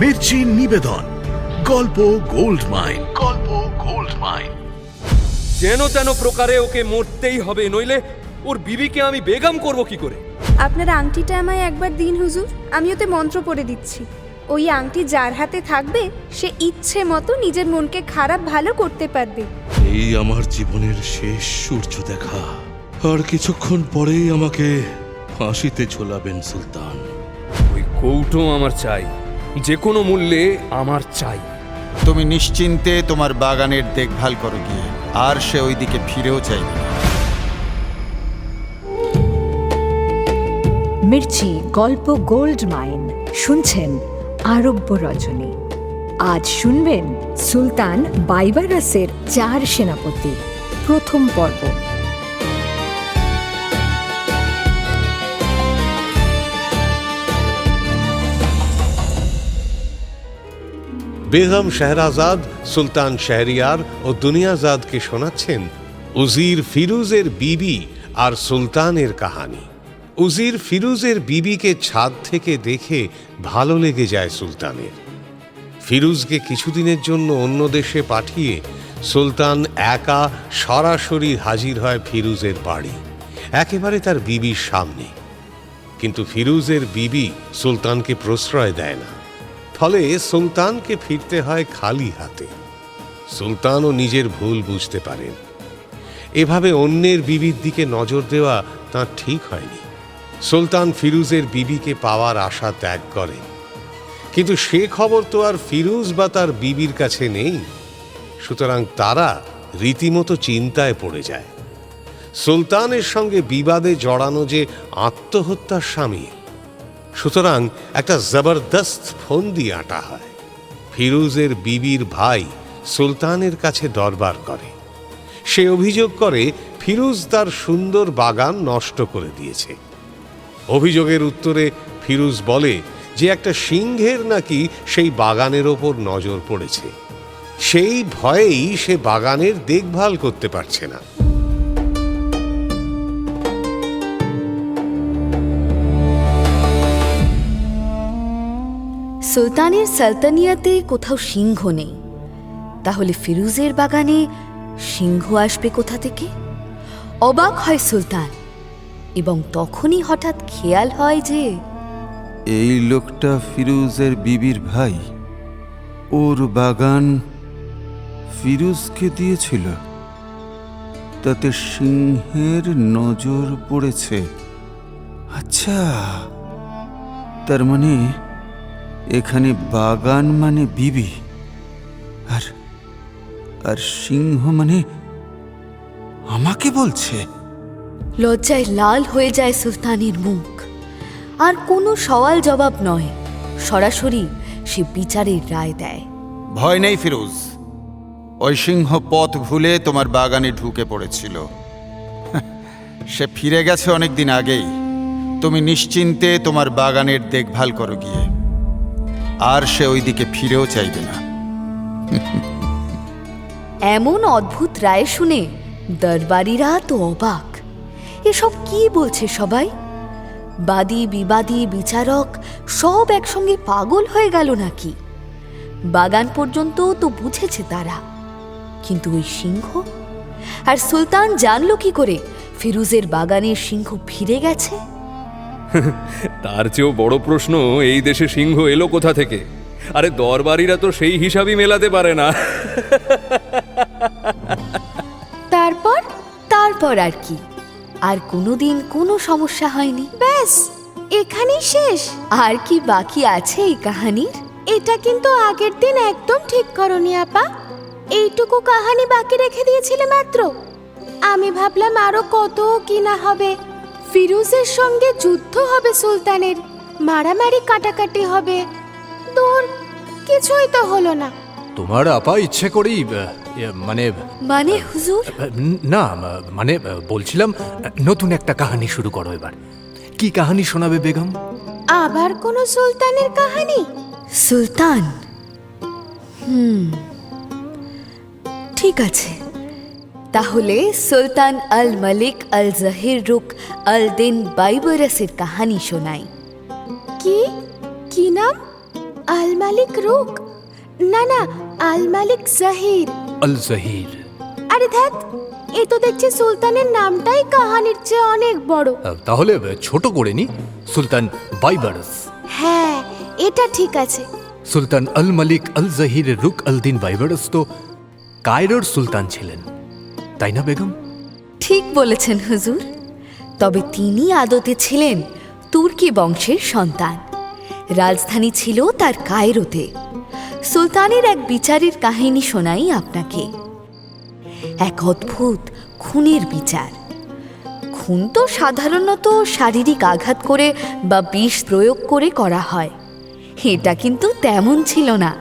মির্চি নিবেদন গল্প gold mine. গল্প গোল্ড মাইন। যেন তেন প্রকারে ওকে মরতেই হবে, নইলে ওর বিবিকে আমি বেগম করব কি করে? আপনার আংটিটা আমায় একবার দিন হুজুর, আমি ওতে মন্ত্র পড়ে দিচ্ছি। ওই আংটি যার হাতে থাকবে সে ইচ্ছে মতো নিজের মনকে খারাপ ভালো করতে পারবে। এই আমার জীবনের শেষ সূর্য দেখা, আর কিছুক্ষণ পরেই আমাকে ফাঁসিতে ঝোলাবেন সুলতান। ওই কৌটো আমার চাই, যে কোনো মূল্যে আমার চাই। তুমি নিশ্চিন্তে তোমার বাগানের দেখভাল করো গিয়ে, আর সে ওই দিকে ফিরেও চাইবে না। মির্চি গল্প গোল্ড মাইন শুনছেন আরব্য রজনী। আজ শুনবেন সুলতান বাইবারাসের 4 সেনাপতি, প্রথম পর্ব। বেগম শাহরাজাদ, সুলতান শাহরিয়ার ও দুনিয়াজাদকে শোনাচ্ছেন উজির ফিরুজের বিবি আর সুলতানের কাহানি। উজির ফিরুজের বিবিকে ছাদ থেকে দেখে ভালো লেগে যায় সুলতানের। ফিরুজকে কিছুদিনের জন্য অন্য দেশে পাঠিয়ে সুলতান একা সরাসরি হাজির হয় ফিরুজের বাড়ি, একেবারে তার বিবির সামনে। কিন্তু ফিরুজের বিবি সুলতানকে প্রশ্রয় দেয় না, ফলে সুলতানকে ফিরতে হয় খালি হাতে। সুলতানও নিজের ভুল বুঝতে পারেন। এভাবে অন্যের বিবির দিকে নজর দেওয়া তাঁর ঠিক হয়নি। সুলতান ফিরুজের বিবিকে পাওয়ার আশা ত্যাগ করেন, কিন্তু সে খবর তো আর ফিরুজ বা তার বিবির কাছে নেই। সুতরাং তারা রীতিমতো চিন্তায় পড়ে যায়। সুলতানের সঙ্গে বিবাদে জড়ানো যে আত্মহত্যার স্বামী, সুতরাং একটা জবরদস্ত ফন্দি আঁটা হয়। ফিরুজের বিবির ভাই সুলতানের কাছে দরবার করে। সে অভিযোগ করে ফিরুজ তার সুন্দর বাগান নষ্ট করে দিয়েছে। অভিযোগের উত্তরে ফিরুজ বলে যে একটা সিংহের নাকি সেই বাগানের ওপর নজর পড়েছে, সেই ভয়েই সে বাগানের দেখভাল করতে পারছে না। সুলতানের সালতানিয়াতে কোথাও সিংহ নেই, তাহলে ফিরুজের বাগানে সিংহ আসবে কোথা থেকে? অবাক হয় সুলতান, এবং তখনই হঠাৎ খেয়াল হয় যে এই লোকটা ফিরুজের বিবির ভাই, ওর বাগান ফিরুজকে দিয়েছিল, তাতে সিংহের নজর পড়েছে। আচ্ছা, তার মানে এখানে বাগান মানে বিবি, আর সিংহ মানে আমাকে বলছে। লজ্জায় লাল হয়ে যায় সুলতানের মুখ। আর কোনো সওয়াল জবাব নয়, সরাসরি সে বিচারের রায় দেয়। ভয় নেই ফিরোজ, ওই সিংহ পথ ভুলে তোমার বাগানে ঢুকে পড়েছিল। সে ফিরে গেছে অনেকদিন আগেই। তুমি নিশ্চিন্তে তোমার বাগানের দেখভাল করো গিয়ে, আর সে ওই দিকে ফিরেও চাইবে না। এমন অদ্ভুত রায় শুনে দরবারিরা তো অবাক। এসব কি বলছে সবাই? বাদী বিবাদী বিচারক সব একসঙ্গে পাগল হয়ে গেল নাকি? বাগান পর্যন্ত তো বুঝেছে তারা, কিন্তু ওই সিংহ? আর সুলতান জানলো কি করে ফিরুজের বাগানের সিংহ ফিরে গেছে? তার চেয়েও বড় প্রশ্ন, এই দেশে সিংহ এলো কোথা থেকে? আরে দরবারিরা তো সেই হিসাবই মেলাতে পারে না। তারপর আর কি? আর কোনোদিন কোনো সমস্যা হয়নি, ব্যাস এখানেই শেষ। আর কি বাকি আছে এই কাহানির? এটা কিন্তু আগের দিন একদম ঠিক করনি আপা। এইটুকু কাহানি বাকি রেখে দিয়েছিলে মাত্র। আমি ভাবলাম আরো কত কি না হবে। ফিরুজের সঙ্গে যুদ্ধ হবে সুলতানের, মারামারি কাটাকাটি হবে। দূর, কিছুই তো হলো না। তোমার আপা ইচ্ছে করেই মানে হুজুর? না, মানে বলছিলাম নতুন একটা কাহিনী শুরু করো এবার। কি কাহিনী শোনাবে বেগম? আবার কোনো সুলতানের কাহিনী? সুলতান? ঠিক আছে, তাহলে সুলতান আল মালিক আল জাহির রুক আল দিন বাইবারাসের কাহিনী শোনাই। কি কি নাম? আল মালিক রুক, না না, আল মালিক জাহির। আল জাহির। আরে ধ্যাত, এ তো দেখছি সুলতানের নামটাই কাহানির চেয়ে অনেক বড়। তাহলে ছোট করে নি, সুলতান বাইবারস। হ্যাঁ, এটা ঠিক আছে। সুলতান আল মালিক আল জাহির রুক আল দিন বাইবারস তো কায়রোর সুলতান ছিলেন, তাই না বেগম? ঠিক বলেছেন হুজুর। তবে তিনি আদতে ছিলেন তুর্কি বংশের সন্তান। রাজধানী ছিল তার কায়রোতে। সুলতানের এক বিচারের কাহিনী শোনাই আপনাকে। এক অদ্ভুত খুনের বিচার। খুন তো সাধারণত শারীরিক আঘাত করে বা বিষ প্রয়োগ করে করা হয়। এটা কিন্তু তেমন ছিল না,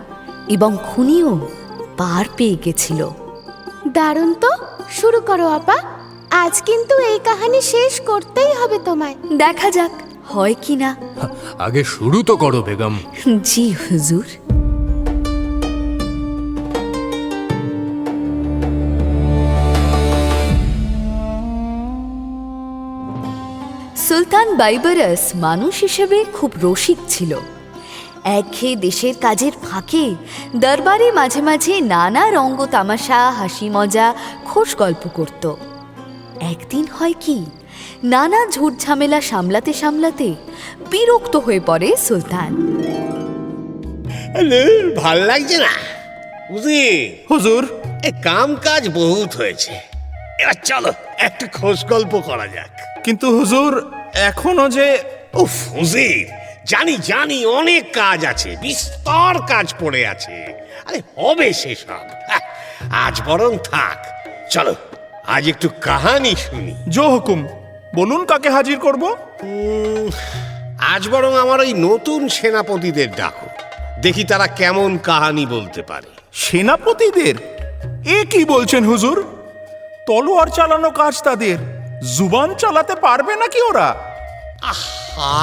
এবং খুনিও পার পেয়ে গেছিল। দারুণ তো, শুরু করো আপা। আজ কিন্তু এই কাহিনী শেষ করতেই হবে তোমায়। দেখা যাক হয় কি না। আগে শুরু তো করো বেগম। জি হুজুর। সুলতান বাইবারস মানুষ হিসেবে খুব রসিক ছিল। একঘেয়ে দেশের কাজের ফাঁকে দরবারে মাঝে মাঝে নানা রঙ্গ তামাশা, হাসি মজা, খোশ গল্প করত। একদিন হয় কি, নানা ঝুট ঝামেলা সামলাতে সামলাতে বিরক্ত হয়ে পড়ে সুলতান। ভাল লাগছে না বুঝি হুজুর, এ কাম কাজ বহুত হয়েছে, এবার চলো একটা খোশ গল্প করা যাক। কিন্তু হুজুর এখনো যে উফ হুজির, জানি জানি অনেক কাজ আছে, বিস্তর কাজ পড়ে আছে। আরে হবে সেসব, আজ বরং থাক। চলো আজ একটু কাহানি শুনি। জো হুকুম, বলুন কাকে হাজির করব? আজ বরং আমার ওই নতুন সেনাপতিদের ডাকো, দেখি তারা কেমন কাহানি বলতে পারে। সেনাপতিদের? এ কি বলছেন হুজুর? তলোয়ার চালানো কাজ তাদের, জুবান চালাতে পারবে নাকি ওরা? আহা,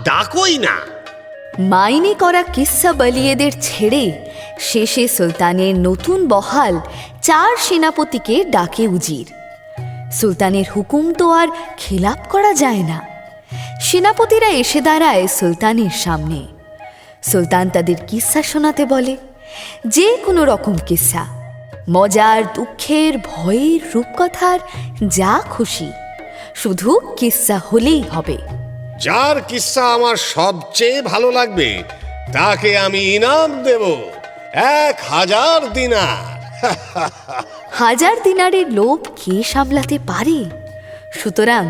ডাকোই না। মাইনে করা কিস্সা বলিয়েদের ছেড়ে শেষে সুলতানের নতুন বহাল 4 সেনাপতিকে ডাকে উজির। সুলতানের হুকুম তো আর খেলাপ করা যায় না। সেনাপতিরা এসে দাঁড়ায় সুলতানের সামনে। সুলতান তাদের কিস্সা শোনাতে বলে, যে কোনো রকম কিস্সা, মজার, দুঃখের, ভয়ের, রূপকথার, যা খুশি, শুধু কিস্সা হলেই হবে। যার কিস্সা আমার সবচেয়ে ভালো লাগবে তাকে আমি ইনাম দেব 1000 দিনার। 1000 দিনারের লোভ কে সামলাতে পারে? সুতরাং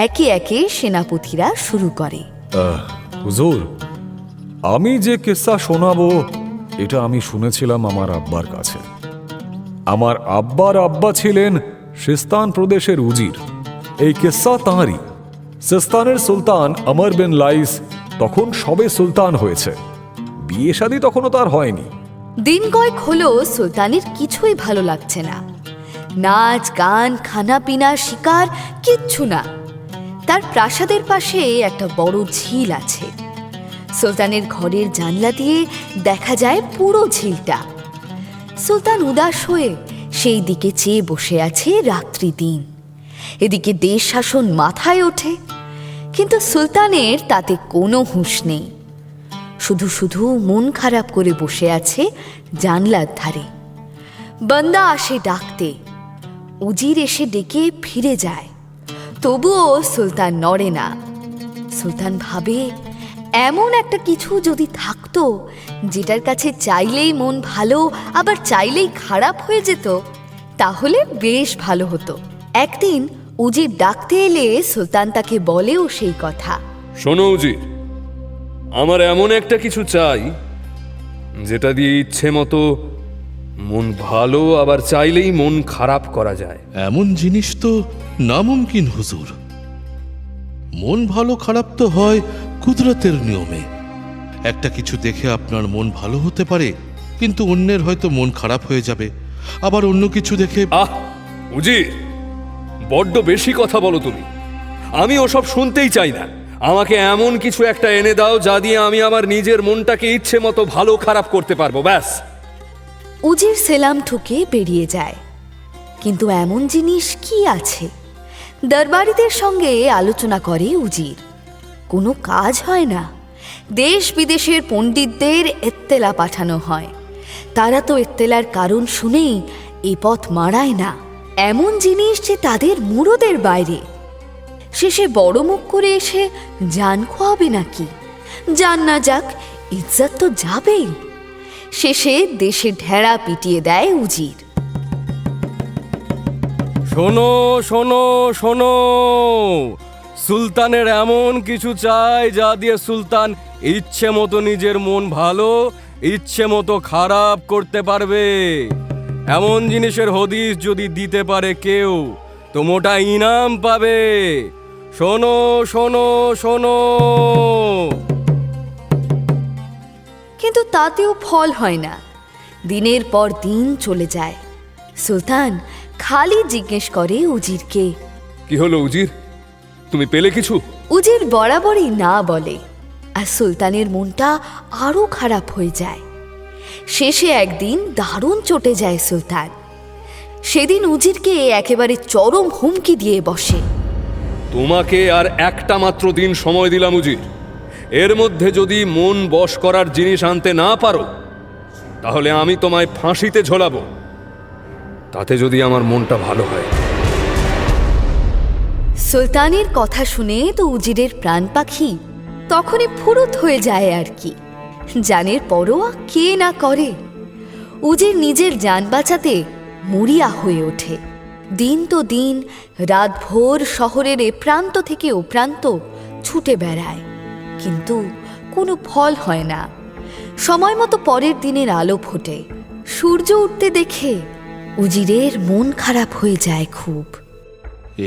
একে একে সেনাপতিরা শুরু করে। হুজুর, আমি যে কিস্সা শোনাবো এটা আমি শুনেছিলাম আমার আব্বার কাছে। আমার আব্বার আব্বা ছিলেন সিস্তান প্রদেশের উজির। এই কিস্সা তাঁরই। সিস্তানের সুলতান আমর বিন লাইস তখন সবে সুলতান হয়েছে, বিয়ে শাদী তখনও তার হয়নি। দিন কয়েক হলো সুলতানের কিছুই ভালো লাগছে না। নাচ গান, খানা পিনা, শিকার কিচ্ছু না। তার প্রাসাদের পাশে একটা বড় ঝিল আছে। সুলতানের ঘরের জানলা দিয়ে দেখা যায় পুরো ঝিলটা। সুলতান উদাস হয়ে সেই দিকে চেয়ে বসে আছে রাত্রি দিন। এদিকে দেশ শাসন মাথায় ওঠে, কিন্তু সুলতানের তাতে কোনো হুঁশ নেই। শুধু শুধু মন খারাপ করে বসে আছে জানলার ধারে। বান্দা আসে ডাকতে, উজির এসে ডেকে ফিরে যায়, তবুও সুলতান নড়ে না। সুলতান ভাবে, এমন একটা কিছু যদি থাকতো যেটার কাছে চাইলেই মন ভালো আবার চাইলেই খারাপ হয়ে যেত, তাহলে বেশ ভালো হতো। একদিন উজির ডাকতে এলে সুলতান তাকে বলেও সেই কথা। শোনো উজির, আমার এমন একটা কিছু চাই যেটা দিয়ে ইচ্ছে মতো মন ভালো আবার চাইলেই মন খারাপ করা যায়। এমন জিনিস তো নামুমকিন হুজুর। মন ভালো খারাপ তো হয় কুদরতের নিয়মে। একটা কিছু দেখে আপনার মন ভালো হতে পারে, কিন্তু অন্যের হয়তো মন খারাপ হয়ে যাবে। আবার অন্য কিছু দেখে উজির, বড্ড বেশি কথা বলো তুমি। আমি ওসব শুনতেই চাই না। আমাকে এমন কিছু একটা এনে দাও যা দিয়ে আমি আমার নিজের মনটাকে ইচ্ছে মতো ভালো খারাপ করতে পারবো, ব্যাস। উজির সেলাম ঠুকে বেরিয়ে যায়। কিন্তু এমন জিনিস কি আছে? দরবারিদের সঙ্গে আলোচনা করে উজির। কোনো কাজ হয় না, দেশ বিদেশের পণ্ডিতদের এত্তেলা পাঠানো হয়। তারা তো এত্তেলার কারণ শুনেই এ পথ মারায় না, এমন জিনিস যে তাদের মুরদের বাইরে। শেষে বড় মুখ করে এসে জান খোয়াবে নাকি? জান না যাক, ইজ্জত তো যাবেই। শেষে দেশে ঢেড়া পিটিয়ে দেয় উজির। শোনো শোনো শোনো, সুলতানের এমন কিছু চাই যা দিয়ে সুলতান ইচ্ছে মতো নিজের মন ভালো, ইচ্ছে মতো খারাপ করতে পারবে। এমন জিনিসের হদিস যদি দিতে পারে কেউ, তো মোটা ইনাম পাবে। শোনো শোনো শোনো। কিন্তু তাতেও ফল হয় না। দিনের পর দিন চলে যায়। সুলতান খালি জিজ্ঞেস করে উজিরকে, কি হলো উজির, তুমি পেলে কিছু? উজির বরাবরই না বলে, আর সুলতানের মনটা আরো খারাপ হয়ে যায়। শেষে একদিন দারুণ চটে যায় সুলতান। সেদিন উজিরকে একেবারে চরম হুমকি দিয়ে বসে। তোমাকে আর একটা মাত্র দিন সময় দিলাম উজির, এর মধ্যে যদি মন বশ করার জিনিস আনতে না পারো, তাহলে আমি তোমায় ফাঁসিতে ঝোলাবো। তাতে যদি আমার মনটা ভালো হয়। সুলতানের কথা শুনে তো উজিরের প্রাণ পাখি তখনই ফুরুত হয়ে যায় আর কি। জানের পরোয়া কে না করে। উজির নিজের জান বাঁচাতে মরিয়া হয়ে ওঠে। দিন তো দিন, রাত ভোর শহরের এ প্রান্ত থেকে ও প্রান্ত ছুটে বেড়ায়, কিন্তু কোনো ফল হয় না। সময় মতো পরের দিনের আলো ফোটে, সূর্য উঠতে দেখে উজিরের মন খারাপ হয়ে যায় খুব।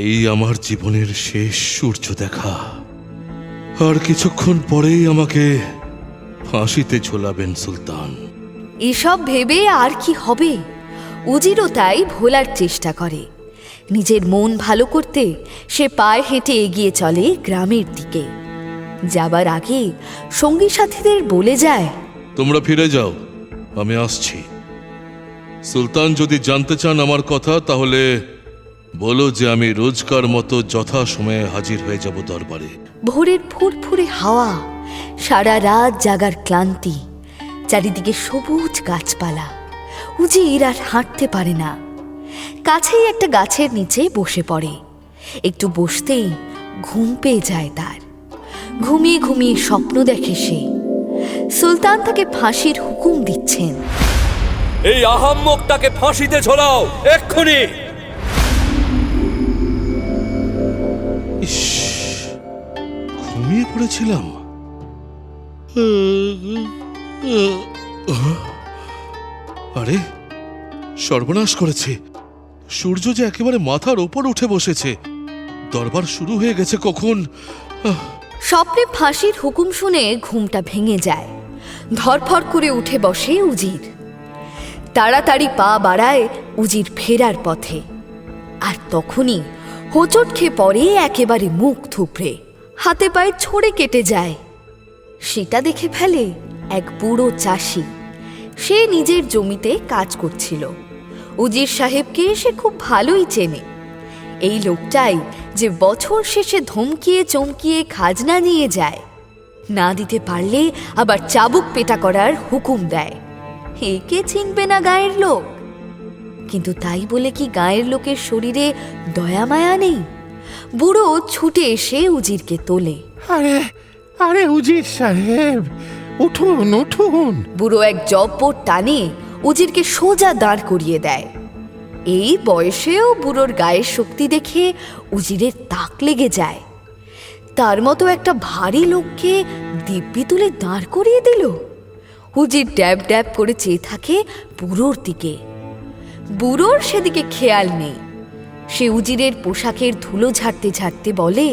এই আমার জীবনের শেষ সূর্য দেখা, আর কিছুক্ষণ পরেই আমাকে ফাঁসিতে ঝোলাবেন সুলতান। এসব ভেবে আর কি হবে, উজিরও তাই ভোলার চেষ্টা করে। নিজের মন ভালো করতে সে পায়ে হেঁটে এগিয়ে চলে গ্রামের দিকে। যাবার আগে সঙ্গী সাথীদের বলে যায়, তোমরা ফিরে যাও, আমি আসছি। সুলতান যদি জানতে চান আমার কথা, তাহলে বলো যে আমি রোজকার মতো যথা সময়ে হাজির হয়ে যাব দরবারে। ভোরের ফুরফুরে হাওয়া, সারা রাত জাগার ক্লান্তি, চারিদিকে সবুজ গাছপালা। উজির আর হাঁটতে পারে না। কাছেই একটা গাছের নিচে বসে পড়ে। একটু বসতেই ঘুম পেয়ে যায় তার। ঘুমিয়ে ঘুমিয়ে স্বপ্ন দেখে সে, সুলতান তাকে ফাঁসির হুকুম দিচ্ছেন। এই আহাম্মকটাকে ফাঁসিতে ঝোলাও এক্ষুনি। ইস, ঘুমিয়ে পড়েছিলাম। আরে সর্বনাশ করেছে, সূর্য যে একেবারে মাথার ওপর উঠে বসেছে। দরবার শুরু হয়ে গেছে কখন? স্বপ্নে ফাঁসির হুকুম শুনে ঘুমটা ভেঙে যায়। ধরফর করে উঠে বসে উজির। তাড়াতাড়ি পা বাড়ায় উজির ফেরার পথে। আর তখনই হোঁচট খেয়ে পড়ে একেবারে মুখ থুবড়ে, হাতে পায়ে ছড়ে কেটে যায়। সেটা দেখে ফেলে এক বুড়ো চাষি। সে নিজের জমিতে কাজ করছিল। উজির সাহেবকে সে খুব ভালোই চেনে। এই লোকটাই যে বছর শেষে ধমকিয়ে চমকিয়ে খাজনা নিয়ে যায়, না দিতে পারলে আবার চাবুক পেটা করার হুকুম দেয়। একে চিনবে না গায়ের লোক? কিন্তু তাই বলে কি গায়ের লোকের শরীরে দয়া মায়া নেই? বুড়ো ছুটে এসে উজিরকে তোলে। আরে আরে উজির সাহেব, উঠুন উঠুন। বুড়ো এক জব্বর টানে উজিরকে সোজা দাঁড় করিয়ে দেয়। এই বয়সেও বুড়োর গায়ের শক্তি দেখে উজিরের তাক লেগে যায়। তার মতো একটা ভারী লোককে দিব্যি তুলে দাঁড় করিয়ে দিল। উজির ড্যাব ড্যাব করে চেয়ে থাকে বুড়োর দিকে। বুড়োর সেদিকে খেয়াল নেই। সে উজিরের পোশাকের ধুলো ঝাড়তে ঝাড়তে বলে,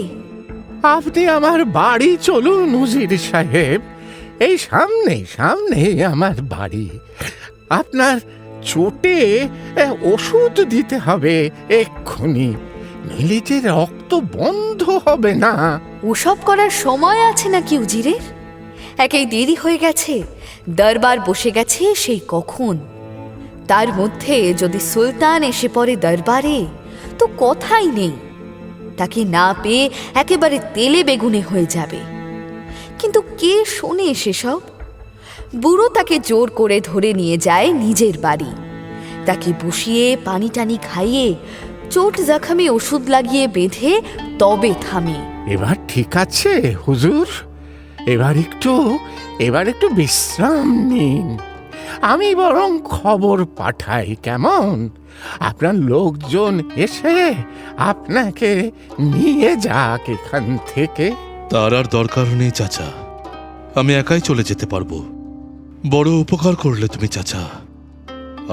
আপনি আমার বাড়ি চলুন উজির সাহেব। এই সামনে সামনে আমার বাড়ি। আপনার চোটে ওষুধ দিতে হবে এক্ষুনি, নইলে যে রক্ত বন্ধ হবে না। ওসব করার সময় আছে নাকি উজিরের? একেই দেরি হয়ে গেছে, দরবার বসে গেছে সেই কখন। তার মধ্যে যদি সুলতান এসে পড়ে দরবারে, তো কথাই নেই, তাকে না পেয়ে একেবারে তেলে বেগুনে হয়ে যাবে। কিন্তু কে শোনে সেসব? বুড়ো তাকে জোর করে ধরে নিয়ে যায় নিজের বাড়ি। তাকে বসিয়ে পানি টানি খাইয়ে চোট জখমে ওষুধ লাগিয়ে বেঁধে তবে থামে। এবার ঠিক আছে হুজুর, এবার একটু বিশ্রাম নিন। আমি বরং খবর পাঠাই, কেমন? আপনার লোকজন এসে আপনাকে নিয়ে যাক এখান থেকে। তার আর দরকার নেই চাচা, আমি একাই চলে যেতে পারবো। বড় উপকার করলে তুমি চাচা,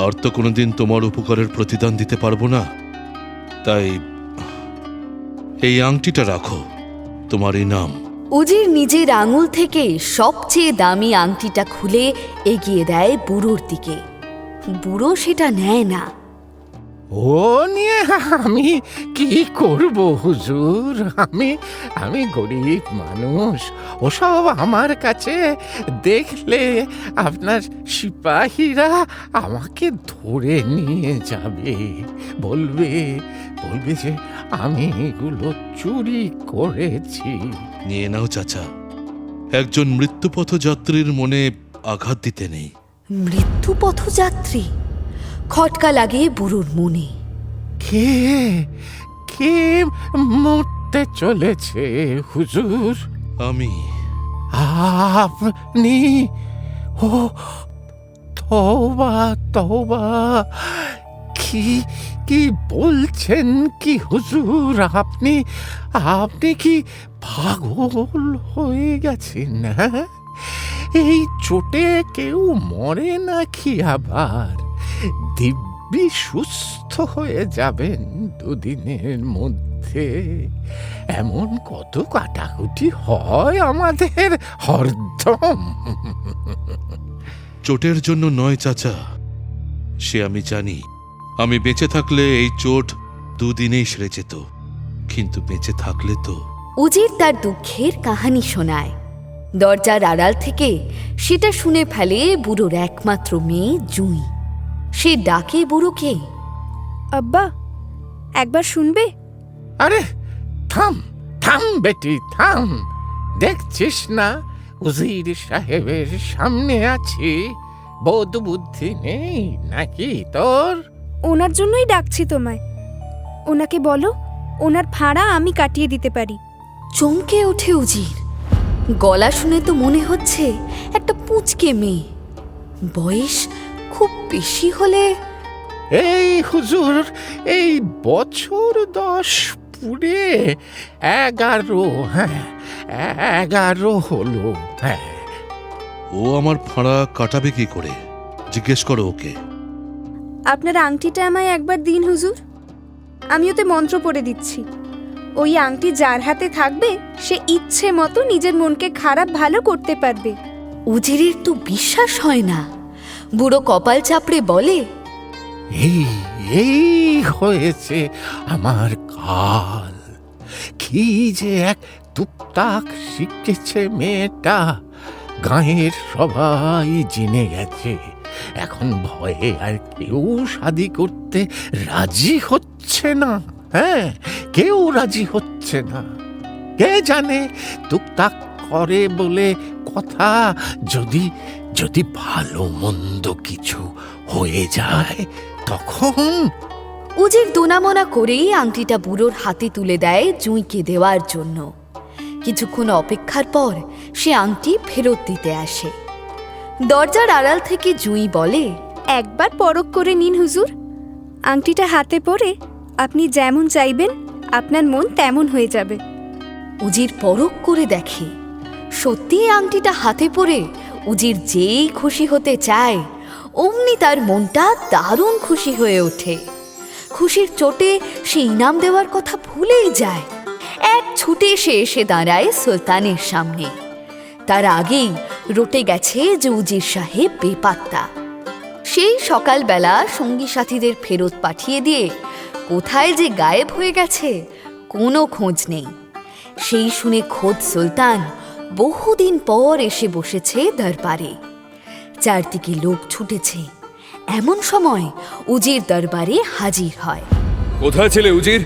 আর তো কোনোদিন তোমার উপকারের প্রতিদান দিতে পারবো না। তাই এই আংটিটা রাখো, তোমার ইনাম। উজির নিজের আঙুল থেকে সবচেয়ে দামি আংটিটা খুলে এগিয়ে দেয় বুড়োর দিকে। বুড়ো সেটা নেয় না। ও নিয়ে আমি কি করব হুজুর? আমি গরিব মানুষ, ওসব আমার কাছে দেখলে আপনার সিপাহীরা আমাকে ধরে নিয়ে যাবে, বলবে যে আমি এগুলো চুরি করেছি। নিয়ে নাও চাচা, একজন মৃত্যুপথযাত্রীর মনে আঘাত দিতে নেই। মৃত্যুপথযাত্রী? খটকা লাগে বুড়োর মনে। কে মরতে চলেছে হুজুর? আমি। আপনি? ও তওবা তওবা! কি বলছেন কি হুজুর? আপনি কি পাগল হয়ে গেছেন? হ্যাঁ, এই চোটে কেউ মরে নাকি? আবার দিব্যি সুস্থ হয়ে যাবেন দুদিনের মধ্যে। এমন কত কাটাকুটি হয় আমাদের হরদম। চোটের জন্য নয় চাচা, সে আমি জানি। আমি বেঁচে থাকলে এই চোট দুদিনেই সেরে যেত, কিন্তু বেঁচে থাকলে তো। উজির তার দুঃখের কাহিনী শোনায়। দরজার আড়াল থেকে সেটা শুনে ফেলে বুড়োর একমাত্র মেয়ে জুঁই। সে ডাকে বুড়োকে, আব্বা, একবার শুনবে? আরে থাম বেটি, থাম। দেখছিস না উজির সাহেবের সামনে আছি? বোধ বুদ্ধি নেই নাকি তোর? ওনার জন্যই ডাকছি তোমায়। ওনাকে বলো ওনার ভাড়া আমি কাটিয়ে দিতে পারি। চমকে ওঠে উজির। গলা শুনে তো মনে হচ্ছে একটা পুচকে মেয়ে। বয়স খুব বেশি হলে? এই হুজুর, এই বছর 10 পুরে 11। হ্যাঁ, 11 হলো। হ্যাঁ। ও আমার ভাড়া কাটাবে কি করে? জিজ্ঞেস করো ওকে। আপনার আংটিটা আমায় একবার দিন হুজুর, আমি ওতে মন্ত্র পড়ে দিচ্ছি। ওই আংটি যার হাতে থাকবে সে ইচ্ছে মতো নিজের মনকে খারাপ ভালো করতে পারবে। উজিরের তো বিশ্বাস হয় না। বুড়ো কপাল চাপড়ে বলে, এই হয়েছে আমার কাল। কি যে এক টুকটাক শিখেছে মেয়েটা, গাঁয়ের সবাই জেনে গেছে। এখন ভয়ে আর কেউ শাদি করতে রাজি হচ্ছে না। হ্যাঁ, কেউ রাজি হচ্ছে না। কে জানে, টুকটাক করে বলে কথা, যদি ভালো মন্দ কিছু হয়ে যায় তখন। উজির দোনামোনা করেই আংটিটা বুড়োর হাতে তুলে দেয় জুঁইকে দেওয়ার জন্য। কিছুক্ষণ অপেক্ষার পর সে আংটি ফেরত দিতে আসে। দরজার আড়াল থেকে জুঁই বলে, একবার পরখ করে নিন হুজুর। আংটিটা হাতে পরে আপনি যেমন চাইবেন আপনার মন তেমন হয়ে যাবে। উজির পরখ করে দেখে, সত্যি আংটিটা হাতে পরে উজির যেই খুশি হতে চায় অমনি তার মনটা দারুণ খুশি হয়ে ওঠে। খুশির চোটে সে ইনাম দেওয়ার কথা ভুলেই যায়। এক ছুটে সে এসে দাঁড়ায় সুলতানের সামনে। তার আগেই রটে গেছে যে উজির সাহেব বেপাত্তা। সেই সকালবেলা সঙ্গী সাথীদের ফেরত পাঠিয়ে দিয়ে কোথায় যে গায়েব হয়ে গেছে কোনো খোঁজ নেই। সেই শুনে খোদ সুলতান বহুদিন পর এসে বসেছে দরবারে। চারদিকে লোক ছুটেছে। এমন সময় উজির দরবারে হাজির হয়। কোথায় ছিলে উজির?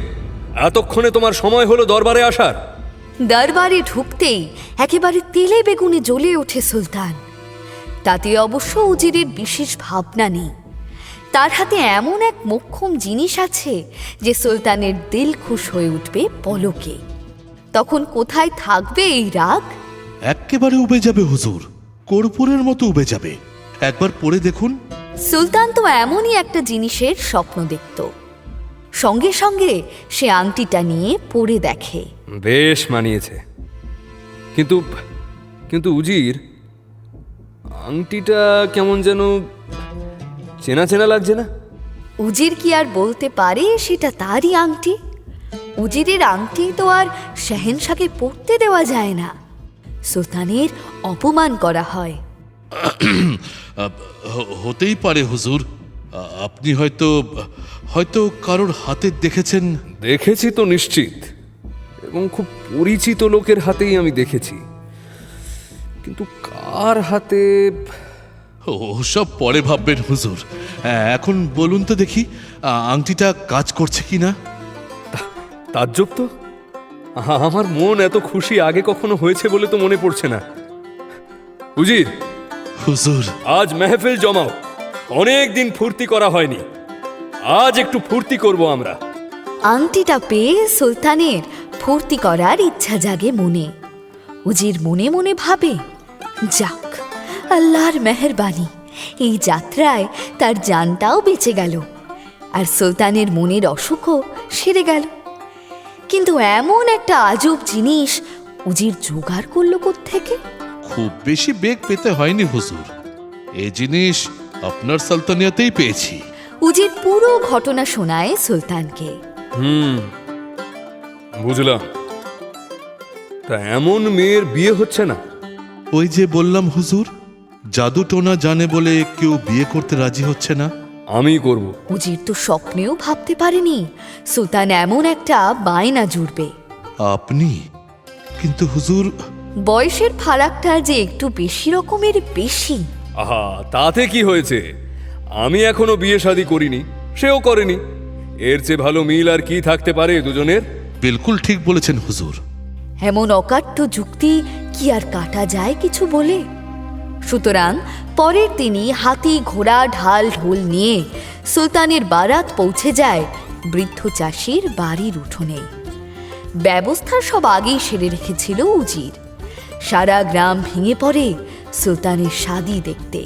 এতক্ষণে তোমার সময় হলো দরবারে আসার? দরবারে ঢুকতেই একেবারে তেলে বেগুনে জ্বলে ওঠে সুলতান। তাতে অবশ্য উজিরের বিশেষ ভাবনা নেই। তার হাতে এমন এক মোক্ষম জিনিস আছে যে সুলতানের দিল খুশ হয়ে উঠবে পলকে। তখন কোথায় থাকবে এই রাগ? এক্কেবারে উবে যাবে হুজুর, কর্পূরের মতো উবে যাবে। একবার পড়ে দেখুন। সুলতান তো এমনই একটা জিনিসের স্বপ্ন দেখত। সঙ্গে সঙ্গে সে আংটিটা নিয়ে পড়ে দেখে। বেশ মানিয়েছে, কিন্তু কিন্তু উজির, আংটিটা কেমন যেন চেনা চেনা লাগছে না? উজির কি আর বলতে পারে সেটা তারই আংটি? উজিরের আংটি তো আর শাহেনশাকে পড়তে দেওয়া যায় না, সুলতানের অপমান করা হয়। হতেই পারে হুজুর, আপনি হয়তো হয়তো কারোর হাতে দেখেছেন। দেখেছি তো নিশ্চিত, এবং খুব পরিচিত লোকের হাতেই আমি দেখেছি, কিন্তু কার হাতে? সব পরে ভাববেন হুজুর, এখন বলুন তো দেখি আংটিটা কাজ করছে কিনা। তাজ্জব তো, আমার মন এত খুশি আগে কখনো হয়েছে বলে তো মনে পড়ছে না। উজির, হুজুর, আজ মেহফিল জমাও, অনেক দিন ফুর্তি করা হয়নি, আজ একটু ফুর্তি করব আমরা। আংটিটা পেয়ে সুলতানের ফুর্তি করার ইচ্ছা জাগে মনে। উজির মনে মনে ভাবে, যাক, আল্লাহর মেহেরবানি, এই যাত্রায় তার জানটাও বেঁচে গেল, আর সুলতানের মনের অসুখও সেরে গেল। কিন্তু এমন একটা আজব জিনিস উজির জোগাড় করল কোত্থেকে? খুব বেশি বেগ পেতে হয়নি হুজুর, এই জিনিস আপনার সালতানিয়াতেই পেয়েছি। উজির পুরো ঘটনা শোনায় সুলতানকে। বুঝলাম, তা এমন মেয়ের বিয়ে হচ্ছে না? ওই যে বললাম হুজুর, জাদু টোনা জানে বলে কেউ বিয়ে করতে রাজি হচ্ছে না। আমি করব। উজির তো স্বপ্নেও ভাবতে পারেনি সুলতান এমন একটা বায়না জুড়বে। আপনি? কিন্তু হুজুর, বয়সের ফারাকটা যে একটু বেশি রকমের বেশি। আহা, তাতে কি হয়েছে? আমি এখনো বিয়ে শাদী করিনি, সেও করেনি, এর চেয়ে ভালো মিল আর কি থাকতে পারে দুজনের? বিলকুল ঠিক বলেছেন হুজুর। এমন অকাট্য যুক্তি কি আর কাটা যায় কিছু বলে? সুতরাং পরের দিনই হাতি ঘোড়া ঢাল ঢোল নিয়ে সুলতানের বারাত পৌঁছে যায় বৃদ্ধ চাষির বাড়ির উঠোনে। ব্যবস্থা সব আগেই সেরে রেখেছিল উজির। সারা গ্রাম ভেঙে পড়ে সুলতানের শাদী দেখতে।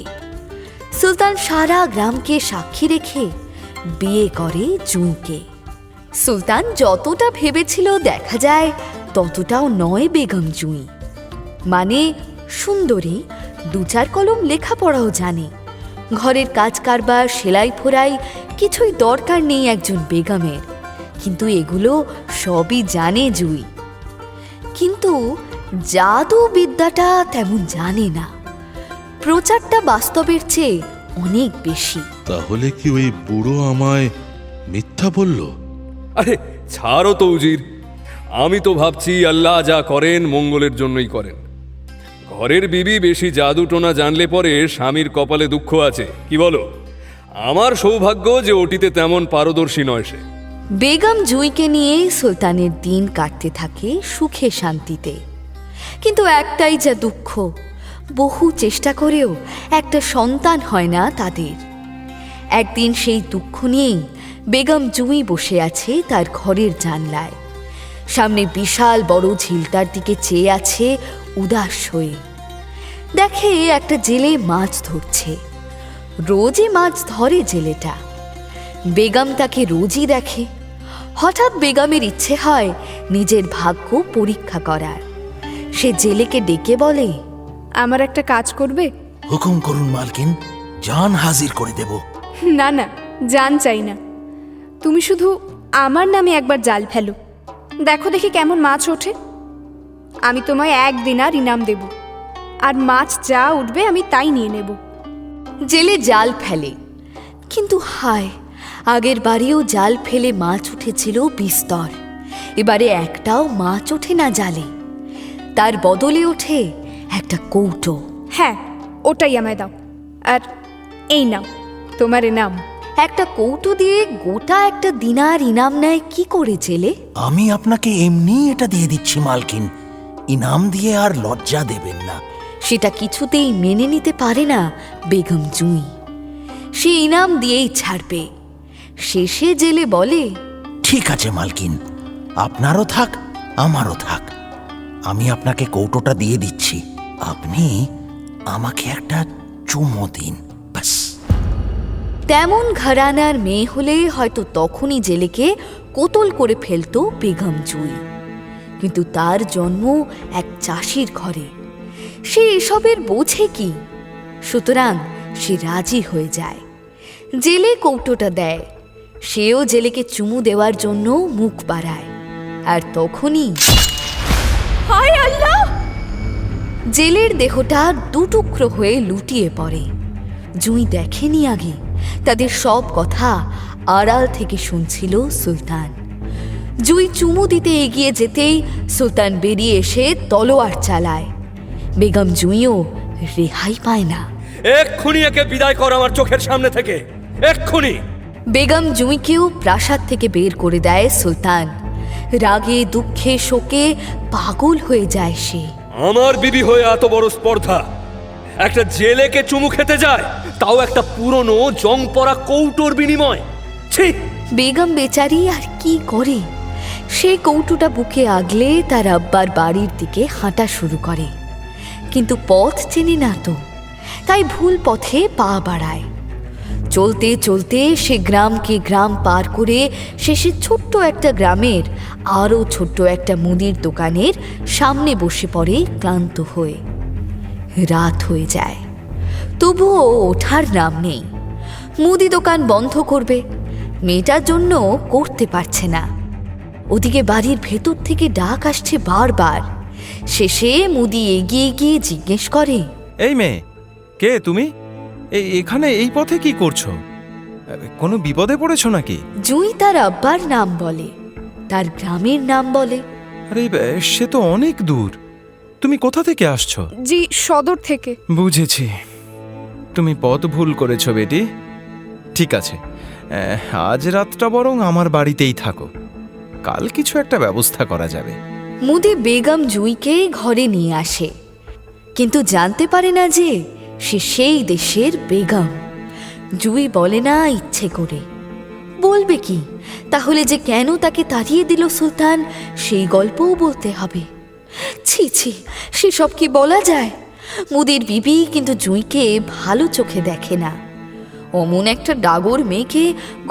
সুলতান সারা গ্রামকে সাক্ষী রেখে বিয়ে করে জুঁকে। সুলতান যতটা ভেবেছিল দেখা যায় ততটাও নয় বেগম জুঁই। মানে সুন্দরী, দু চার কলম লেখাপড়াও জানে, ঘরের কাজ কারবার সেলাই ফোড়াই কিছুই দরকার নেই একজন বেগমের, কিন্তু এগুলো সবই জানে জুঁই। কিন্তু জাদু বিদ্যাটা তেমন জানে না, প্রচারটা বাস্তবের চেয়ে অনেক বেশি। তাহলে কি ওই বুড়ো আমায় মিথ্যা বলল? আরে ছাড়ো তো উজির, আমি তো ভাবছি আল্লাহ যা করেন মঙ্গলের জন্যই করেন। ঘরের বিবি বেশি জাদু টোনা জানলে পরে স্বামীর কপালে দুঃখ আছে, কি বলো? আমার সৌভাগ্য যে ওটিতে তেমন পারদর্শী নয় সে। বেগম জুঁইকে নিয়ে সুলতানের দিন কাটতে থাকে সুখে শান্তিতে। কিন্তু একটাই যা দুঃখ, বহু চেষ্টা করেও একটা সন্তান হয় না তাদের। একদিন সেই দুঃখ নিয়েই বেগম জুঁই বসে আছে তার ঘরের জানলায়, সামনে বিশাল বড় ঝিলটার দিকে চেয়ে আছে উদাস হয়ে। দেখে একটা জেলে মাছ ধরছে, রোজই মাছ ধরে জেলেটা। বেগম তাকে রোজই দেখে। হঠাৎ বেগমের ইচ্ছে হয় নিজের ভাগ্য পরীক্ষা করার। সে জেলেকে ডেকে বলে, আমার একটা কাজ করবে? হুকুম করুন মালকিন, জান হাজির করে দেব। না না, জান চাই না, তুমি শুধু আমার নামে একবার জাল ফেলো, দেখো দেখি কেমন মাছ ওঠে। আমি তোমায় 1 দিনার ইনাম দেব, আর মাছ যা উঠবে আমি তাই নিয়ে নেব। জেলে জাল ফেলে, কিন্তু হায়, আগের বারেও জাল ফেলে মাছ উঠেছিল বিস্তর, এবারে একটাও মাছ ওঠে না জালে। তার বদলে ওঠে একটা কৌটো। হ্যাঁ, ওটাই আমায় দাও, আর এই নাও তোমার ইনাম। একটা কৌটো দিয়ে গোটা একটা দিনার ইনাম নেয় কি করে জেলে? আমি আপনাকে এমনি এটা দিয়ে দিচ্ছি মালকিন, ইনাম দিয়ে আর লজ্জা দেবেন না। সেটা কিছুতেই মেনে নিতে পারে না বেগম জুঁই। সে ইনাম দিয়েই ছাড়বে। শেষে জেলে বলে, ঠিক আছে মালকিন, আপনারও থাক আমারও থাক। আমি আপনাকে কৌটোটা দিয়ে দিচ্ছি, আপনি আমাকে একটা চুমো দিন, ব্যাস। তেমন ঘরানার মেয়ে হলে হয়তো তখনই জেলেকে কোতল করে ফেলতো বেগম জুঁই। কিন্তু তার জন্ম এক চাষির ঘরে, সে এসবের বোঝে কি, সুতরাং সে রাজি হয়ে যায়। জেলে কৌটোটা দেয়, সেও জেলেকে চুমু দেওয়ার জন্য মুখ বাড়ায়, আর তখনই হায় আল্লাহ! জেলের দেহটা দুটুকরো হয়ে লুটিয়ে পড়ে। জুঁই দেখেনি আগে, তাদের সব কথা আড়াল থেকে শুনছিল সুলতান। জুঁই চুমু দিতে এগিয়ে যেতেই সুলতান বেরিয়ে এসে তলোয়ার চালায়। বেগম জুঁইও রেহাই পায় না। এক্ষুনি একে বিদায় কর আমার চোখের সামনে থেকে, এক্ষুনি! বেগম জুঁইকেও প্রাসাদ থেকে বের করে দেয় সুলতান। রাগে দুঃখে শোকে পাগল হয়ে যায় সে। আমার বিবি হয়ে এত বড় স্পর্ধা, একটা জেলেকে চুমু খেতে যায়, তাও একটা পুরনো জং পরা কৌটোর বিনিময়। ছি! বেগম বেচারি আর কি করে? সে কৌটোটা বুকে আগলে তার আব্বার বাড়ির দিকে হাঁটা শুরু করে, কিন্তু পথ চেনে না তো, তাই ভুল পথে পা বাড়ায়। চলতে চলতে সে গ্রামকে গ্রাম পার করে শেষে ছোট্ট একটা গ্রামের আরও ছোট্ট একটা মুদির দোকানের সামনে বসে পড়ে ক্লান্ত হয়ে। রাত হয়ে যায়, তবুও ওঠার নাম নেই। মুদি দোকান বন্ধ করবে, মেয়েটার জন্য করতে পারছে না। ওদিকে বাড়ির ভেতর থেকে ডাক আসছে বারবার। শেষে মুদি এগিয়ে গিয়ে জিজ্ঞেস করে, এই মেয়ে, কে তুমি? এখানে এই পথে কি করছো? কোনো বিপদে পড়েছো নাকি? জুঁই তার আব্বার নাম বলে, তার গ্রামের নাম বলে। আরে সে তো অনেক দূর, তুমি কোথা থেকে আসছো? জি, সদর থেকে। বুঝেছি, তুমি পথ ভুল করেছো বেটি। ঠিক আছে, আজ রাতটা বরং আমার বাড়িতেই থাকো, কাল কিছু একটা ব্যবস্থা করা যাবে। মুদি বেগম জুঁইকে ঘরে নিয়ে আসে, কিন্তু জানতে পারে না যে সে সেই দেশের বেগম। জুঁই বলে না ইচ্ছে করে। বলবে কি? তাহলে যে কেন তাকে তাড়িয়ে দিল সুলতান, সেই গল্পও বলতে হবে। ছি ছি, সেসব কি বলা যায়? মুদির বিবি কিন্তু জুঁইকে ভালো চোখে দেখে না। অমন একটা ডাগর মেয়েকে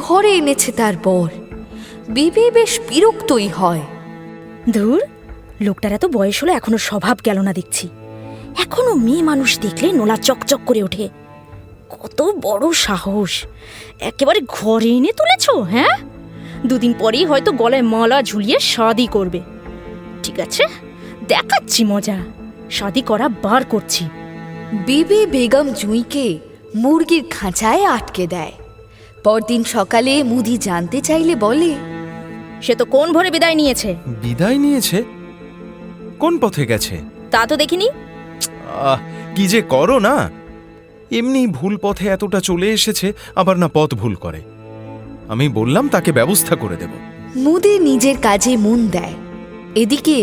ঘরে এনেছে তার বর। বিবি বেশ বিরক্তই হয়। ধুর, লোকটার এত বয়স হলো এখনো স্বভাব গেল না দেখছি। এখনো মেয়ে মানুষ দেখলে নোলা চকচক করে ওঠে। কত বড় সাহস! একেবারে ঘরে এনে তুলেছ, হ্যাঁ? দুদিন পরেই হয়তো গলায় মালা ঝুলিয়ে শাদি করবে। ঠিক আছে, দেখাচ্ছি মজা, শাদি করা বার করছি। বিবি বেগম জুঁইকে মুরগির খাঁচায় আটকে দেয়। পরদিন সকালে মুদি জানতে চাইলে বলে, সে তো কোন ভরে বিদায় নিয়েছে। বিদায় নিয়েছে? কোন পথে গেছে? তা তো দেখিনি। কি যে করো না, এমনি ভুল পথে এতটা চলে এসেছে, আবার না পথ ভুল করে। আমি বললাম তাকে ব্যবস্থা করে দেব। মুদি নিজের কাজে মন দেয়। এদিকে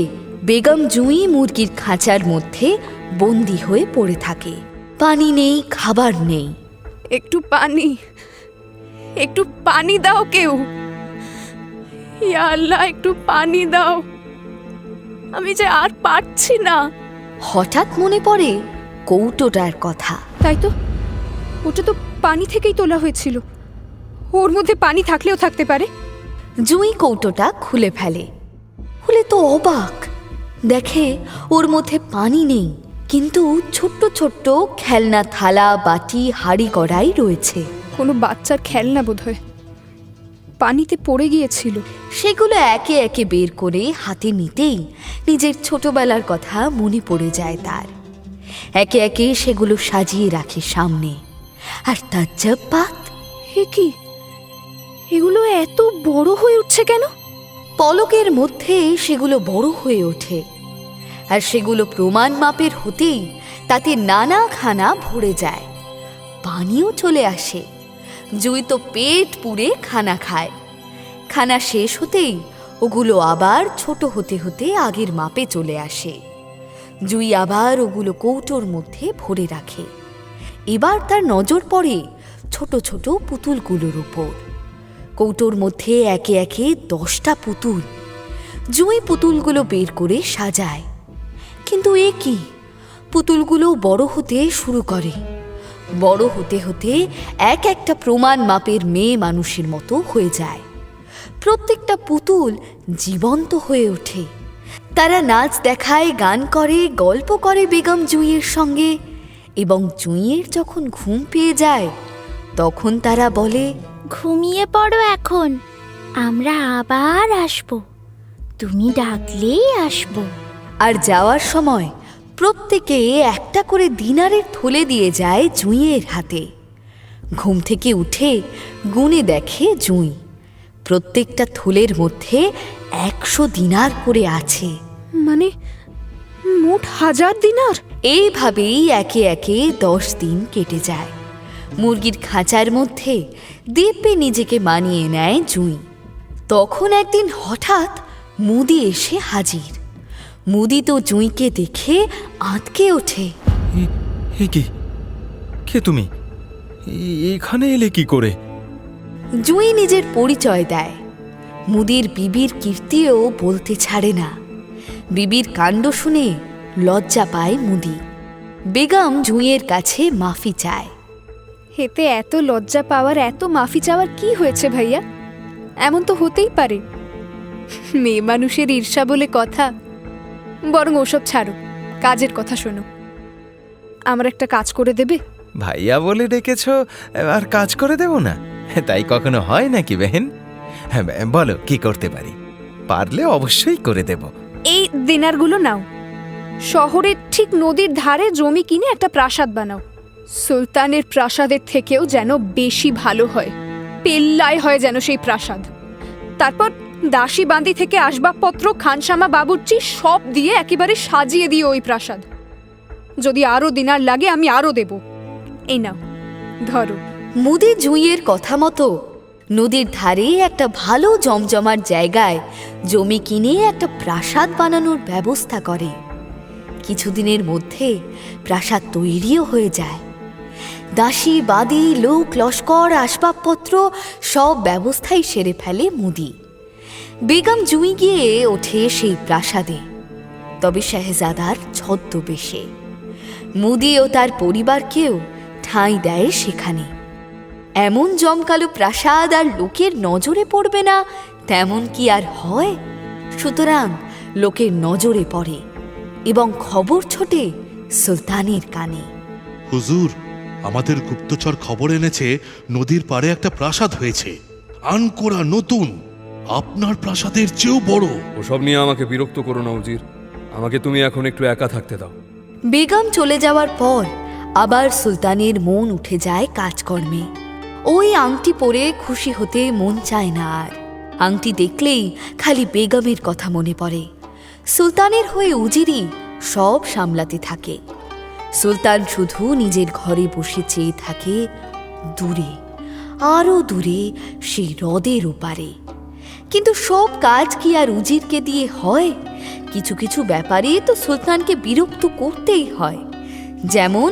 বেগম জুঁই মুরগির খাঁচার মধ্যে বন্দি হয়ে পড়ে থাকে। পানি নেই, খাবার নেই। একটু পানি, একটু পানি দাও কেউ। ইয়া আল্লাহ, একটু পানি দাও, আমি যে আর পারছি না। হঠাৎ মনে পড়ে কৌটোটার কথা। তাই তো, ওটা তো পানি থেকেই তোলা হয়েছিল। ওর মধ্যে পানি থাকলেও থাকতে পারে। জুঁই কৌটোটা খুলে ফেলে। খুলে তো অবাক, দেখে ওর মধ্যে পানি নেই, কিন্তু ছোট্ট ছোট্ট খেলনা থালা, বাটি, হাঁড়ি কড়াই রয়েছে। কোনো বাচ্চার খেলনা বোধহয় পানিতে পড়ে গিয়েছিল। সেগুলো একে একে বের করে হাতে নিতেই নিজের ছোটবেলার কথা মনে পড়ে যায় তার। একে একে সেগুলো সাজিয়ে রাখে সামনে। আর তাজ্জব, হে কি, এগুলো এত বড় হয়ে উঠছে কেন? পলকের মধ্যে সেগুলো বড় হয়ে ওঠে, আর সেগুলো প্রমাণ মাপের হতেই তাতে নানা খানা ভরে যায়। পানিও চলে আসে। জুঁই তো পেট পুড়ে খানা খায়। খানা শেষ হতেই ওগুলো আবার ছোট হতে হতে আগের মাপে চলে আসে। জুই আবার ওগুলো কৌটোর মধ্যে ভরে রাখে। এবার তার নজর পড়ে ছোট ছোট পুতুলগুলোর উপর। কৌটোর মধ্যে একে একে 10টা পুতুল। জুই পুতুলগুলো বের করে সাজায়, কিন্তু এ কি, পুতুলগুলো বড় হতে শুরু করে। বড় হতে হতে এক একটা প্রমাণ মাপের মেয়ে মানুষের মতো হয়ে যায়। প্রত্যেকটা পুতুল জীবন্ত হয়ে ওঠে। তারা নাচ দেখায়, গান করে, গল্প করে বেগম জুইয়ের সঙ্গে, এবং জুইয়ের যখন ঘুম পেয়ে যায় তখন তারা বলে, ঘুমিয়ে পড়ো এখন, আমরা আবার আসবো, তুমি ডাকলেই আসবো। আর যাওয়ার সময় প্রত্যেকে একটা করে দিনারের থলে দিয়ে যায় জুঁইয়ের হাতে। ঘুম থেকে উঠে গুনে দেখে জুঁই, প্রত্যেকটা থলের মধ্যে 100 দিনার করে আছে। মানে মোট 1000 দিনার। এইভাবেই একে একে 10 দিন কেটে যায়। মুরগির খাঁচার মধ্যে দিব্যে নিজেকে মানিয়ে নেয় জুঁই। তখন একদিন হঠাৎ মুদি এসে হাজির। মুদি তো জুঁইকে দেখে আঁতকে ওঠে। কে তুমি? এখানে এলে কি করে? জুঁই নিজের পরিচয় দেয়। মুদির বিবির কীর্তিও বলতে ছাড়ে না। বিবির কাণ্ড শুনে লজ্জা পায় মুদি। বেগম জুঁইয়ের কাছে মাফি চায়। এতে এত লজ্জা পাওয়ার, এত মাফি চাওয়ার কি হয়েছে ভাইয়া? এমন তো হতেই পারে, মেয়ে মানুষের ঈর্ষা বলে কথা। বরং ওসব ছাড়ো, কাজের কথা শোনো। আমার একটা কাজ করে দেবে? ভাইয়া বলে ডেকেছ, আর কাজ করে দেব না? তাই কখনো হয় নাকি বেহেন? হ্যাঁ, বলো কি করতে পারি, পারলে অবশ্যই করে দেব। এই দিনারগুলো নাও, শহরের ঠিক নদীর ধারে জমি কিনে একটা প্রাসাদ বানাও। সুলতানের প্রাসাদের থেকেও যেন বেশি ভালো হয়, পেল্লায় হয় যেন সেই প্রাসাদ। তারপর দাসী বান্দি থেকে আসবাবপত্র, খানসামা, বাবুর্চি সব দিয়ে একেবারে সাজিয়ে দিও ওই প্রাসাদ। যদি আরো দিনার লাগে আমি আরো দেব। এই নাও, ধরো। মুদি জুঁইয়ের কথা মতো নদীর ধারে একটা ভালো জমজমার জায়গায় জমি কিনে একটা প্রাসাদ বানানোর ব্যবস্থা করে। কিছুদিনের মধ্যে প্রাসাদ তৈরিও হয়ে যায়। দাসী বাদী, লোক লস্কর, আসবাবপত্র সব ব্যবস্থাই সেরে ফেলে মুদি। বেগম জুঁই গিয়ে ওঠে সেই প্রাসাদে, তবে শাহজাদার ছদ্মবেশে। মুদি ও তার পরিবারকেও ঠাঁই দেয় সেখানে। এমন জমকালো প্রাসাদ আর লোকের নজরে পড়বে না তেমন কি আর হয়? সুতরাং লোকের নজরে পড়ে এবং খবর ছোটে সুলতানের কানে। হুজুর, আমাদের গুপ্তচর খবর এনেছে নদীর পাড়ে একটা প্রাসাদ হয়েছে, আনকোরা, নতুন, আপনার প্রাসাদের চেয়েও বড়। ওসব নিয়ে আমাকে বিরক্ত করো না উজির, আমাকে তুমি এখন একটু একা থাকতে দাও। বেগম চলে যাওয়ার পর আবার সুলতানের মন উঠে যায় কাজকর্মে। ওই আংটি পরে খুশি হতে মন চায় না আর। আংটি দেখলেই খালি বেগমের কথা মনে পড়ে। সুলতানের হয়ে উজিরই সব সামলাতে থাকে। সুলতান শুধু নিজের ঘরে বসে চেয়ে থাকে দূরে, আরও দূরে, সেই হ্রদের ওপারে। কিন্তু সব কাজ কি আর উজিরকে দিয়ে হয়? কিছু কিছু ব্যাপারে তো সুলতানকে বিরক্ত করতেই হয়, যেমন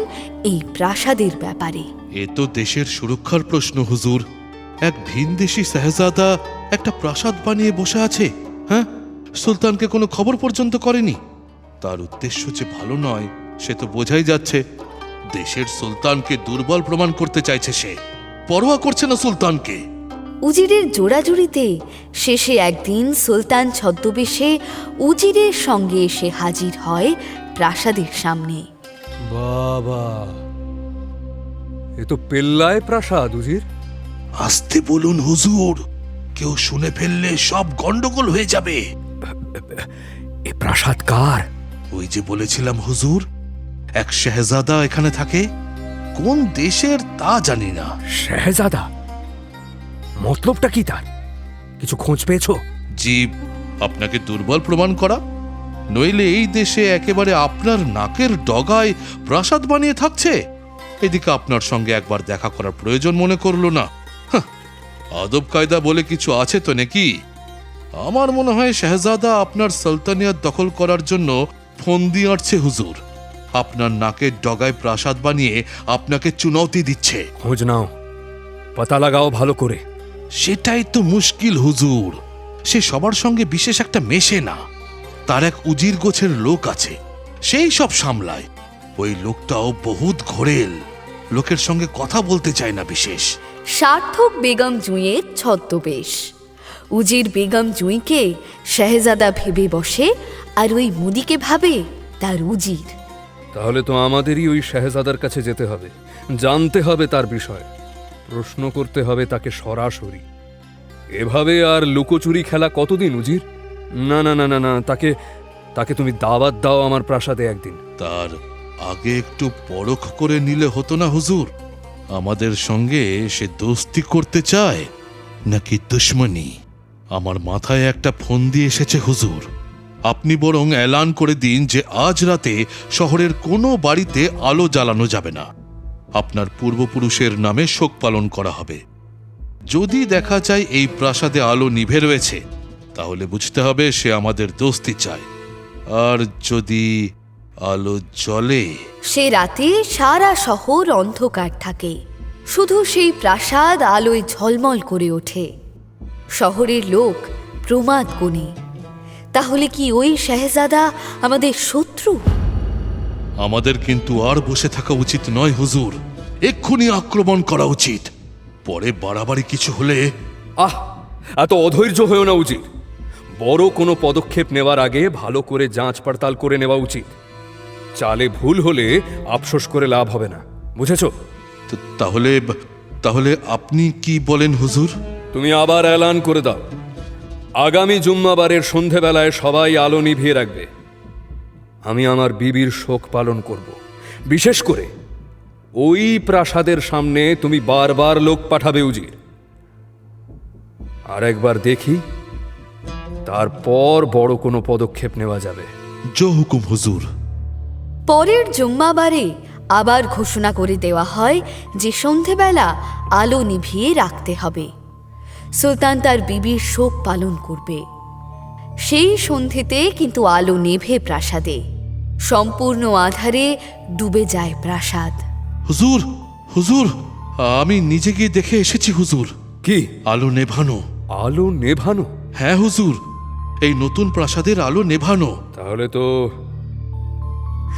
এই প্রাসাদের ব্যাপারে। এ তো দেশের সুরক্ষার প্রশ্ন হুজুর। এক ভিনদেশী শাহজাদা একটা প্রাসাদ বানিয়ে বসে আছে, হ্যাঁ, সুলতানকে কোনো খবর পর্যন্ত করেনি। তার উদ্দেশ্য যে ভালো নয় সে তো বোঝাই যাচ্ছে। দেশের সুলতানকে দুর্বল প্রমাণ করতে চাইছে সে, পরোয়া করছে না সুলতানকে। উজিরের জোড়াজুড়িতে শেষে একদিন সুলতান ছদ্মবেশে উজিরের সঙ্গে এসে হাজির হয় প্রাসাদের সামনে। বাবা, এ তো পেল্লায় প্রাসাদ উজির। আসতে বলুন হুজুর, কেউ শুনে ফেললে সব গন্ডগোল হয়ে যাবে। এ প্রাসাদ কার? ওই যে বলেছিলাম হুজুর, এক শাহজাদা এখানে থাকে, কোন দেশের তা জানি না। শাহজাদা? মতলবটা কি তার? কিছু খোঁজ পেয়েছো? জি, আপনাকে দুর্বল প্রমাণ করা, নইলে এই দেশে একেবারে আপনার নাকের ডগায় প্রাসাদ বানিয়ে থাকছে। এদিকে আপনার সঙ্গে একবার দেখা করার প্রয়োজন মনে করলো না। আদব কায়দা বলে কিছু আছে তো নাকি? আমার মনে হয় শাহজাদা আপনার সালতানিয়াত দখল করার জন্য ফন্দি আঁটছে হুজুর। আপনার নাকের ডগায় প্রাসাদ বানিয়ে আপনাকে চুনৌতি দিচ্ছে। খোঁজ নাও, পাতা লাগাও ভালো করে। সেটাই তো মুশকিল হুজুর। সে সবার সঙ্গে বিশেষ একটা মেশে না। তার এক উজির গোছের লোক আছে, সেই সব সামলায়। ওই লোকটাও বহুত ঘোরেল, লোকের সঙ্গে কথা বলতে চায় না বিশেষ। সার্থক বেগম জুঁইয়ের ছদ্মবেশ। উজির বেগম জুঁইকে শাহজাদা ভেবে বসে, আর ওই মুদিকে ভাবে তার উজির। তাহলে তো আমাদেরই ওই শাহজাদার কাছে যেতে হবে, জানতে হবে তার বিষয়, প্রশ্ন করতে হবে তাকে সরাসরি। এভাবে আর লুকোচুরি খেলা কতদিন উজির? না না না না না, তাকে তাকে তুমি দাওয়াত দাও আমার প্রাসাদে একদিন। তার আগে একটু পরখ করে নিলে হতো না হুজুর? আমাদের সঙ্গে সে দোস্তি করতে চায় নাকি দুশ্মনী? আমার মাথায় একটা ফন্দি এসেছে হুজুর। আপনি বরং এলান করে দিন যে আজ রাতে শহরের কোনো বাড়িতে আলো জ্বালানো যাবে না। আপনার পূর্বপুরুষের নামে শোক পালন করা হবে। যদি দেখা যায় এই প্রাসাদে আলো নিভে রয়েছে, তাহলে বুঝতে হবে সে আমাদের দোস্তি চায়। আর যদি আলো জ্বলে, সে রাতে সারা শহর অন্ধকার থাকে, শুধু সেই প্রাসাদ আলোয় ঝলমল করে ওঠে। শহরের লোক প্রমাদ গুনে। তাহলে কি ওই শাহজাদা আমাদের শত্রু? আমাদের কিন্তু আর বসে থাকা উচিত নয় হুজুর। এক্ষুনি আক্রমণ করা উচিত। পরে বাড়াবাড়ি কিছু হলে। আহ, এত অধৈর্য হয়েও না উচিত। বড় কোনো পদক্ষেপ নেওয়ার আগে ভালো করে যাঁচ পড়তাল করে নেওয়া উচিত। চালে ভুল হলে আফসোস করে লাভ হবে না, বুঝেছ? তাহলে তাহলে আপনি কি বলেন হুজুর? তুমি আবার এলান করে দাও, আগামী জুম্মাবারের সন্ধেবেলায় সবাই আলো নিভিয়ে রাখবে। আমি আমার বিবির শোক পালন করব। বিশেষ করে ওই প্রাসাদের সামনে তুমি বারবার লোক পাঠাবে উজির। আর একবার দেখি, তারপর বড় কোনো পদক্ষেপ নেওয়া যাবে। জো হুকুম হুজুর। পরের জুম্মাবারে আবার ঘোষণা করে দেওয়া হয় যে সন্ধেবেলা আলো নিভিয়ে রাখতে হবে। সুলতান তার বিবির শোক পালন করবে। সেই সন্ধেতে কিন্তু আলো নেভে প্রাসাদে। সম্পূর্ণ আধারে ডুবে যায় প্রাসাদ। হুজুর হুজুর, আমি নিজে গিয়ে দেখে এসেছি হুজুর। কি? আলো নেভানো। আলো নেভানো? হ্যাঁ হুজুর, এই নতুন প্রাসাদের আলো নেভানো। তাহলে তো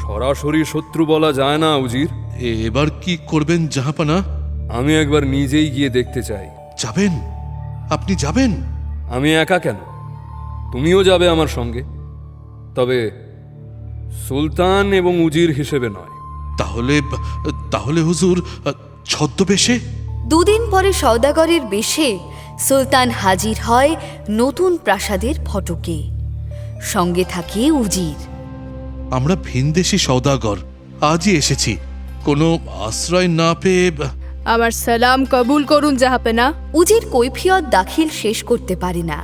সরাসরি শত্রু বলা যায় না উজির। এবার কি করবেন জাহাপানা? আমি একবার নিজেই গিয়ে দেখতে চাই। যাবেন? আপনি যাবেন? আমি একা কেন, তুমিও যাবে আমার সঙ্গে, তবে সুলতান এবং উজির হিসেবে নয়। তাহলে তাহলে হুজুর ছদ্মবেশে? দুদিন পরে সওদাগরের বেশে সুলতান হাজির হয় নতুন প্রাসাদের ফটকে। সঙ্গে থাকে উজির। আমরা ভিনদেশি সওদাগর, আজই এসেছি। কোনো আশ্রয় না পেয়ে। আমার সালাম কবুল করুন জাহাপনা। উজির কৈফিয়ত দাখিল শেষ করতে পারে না।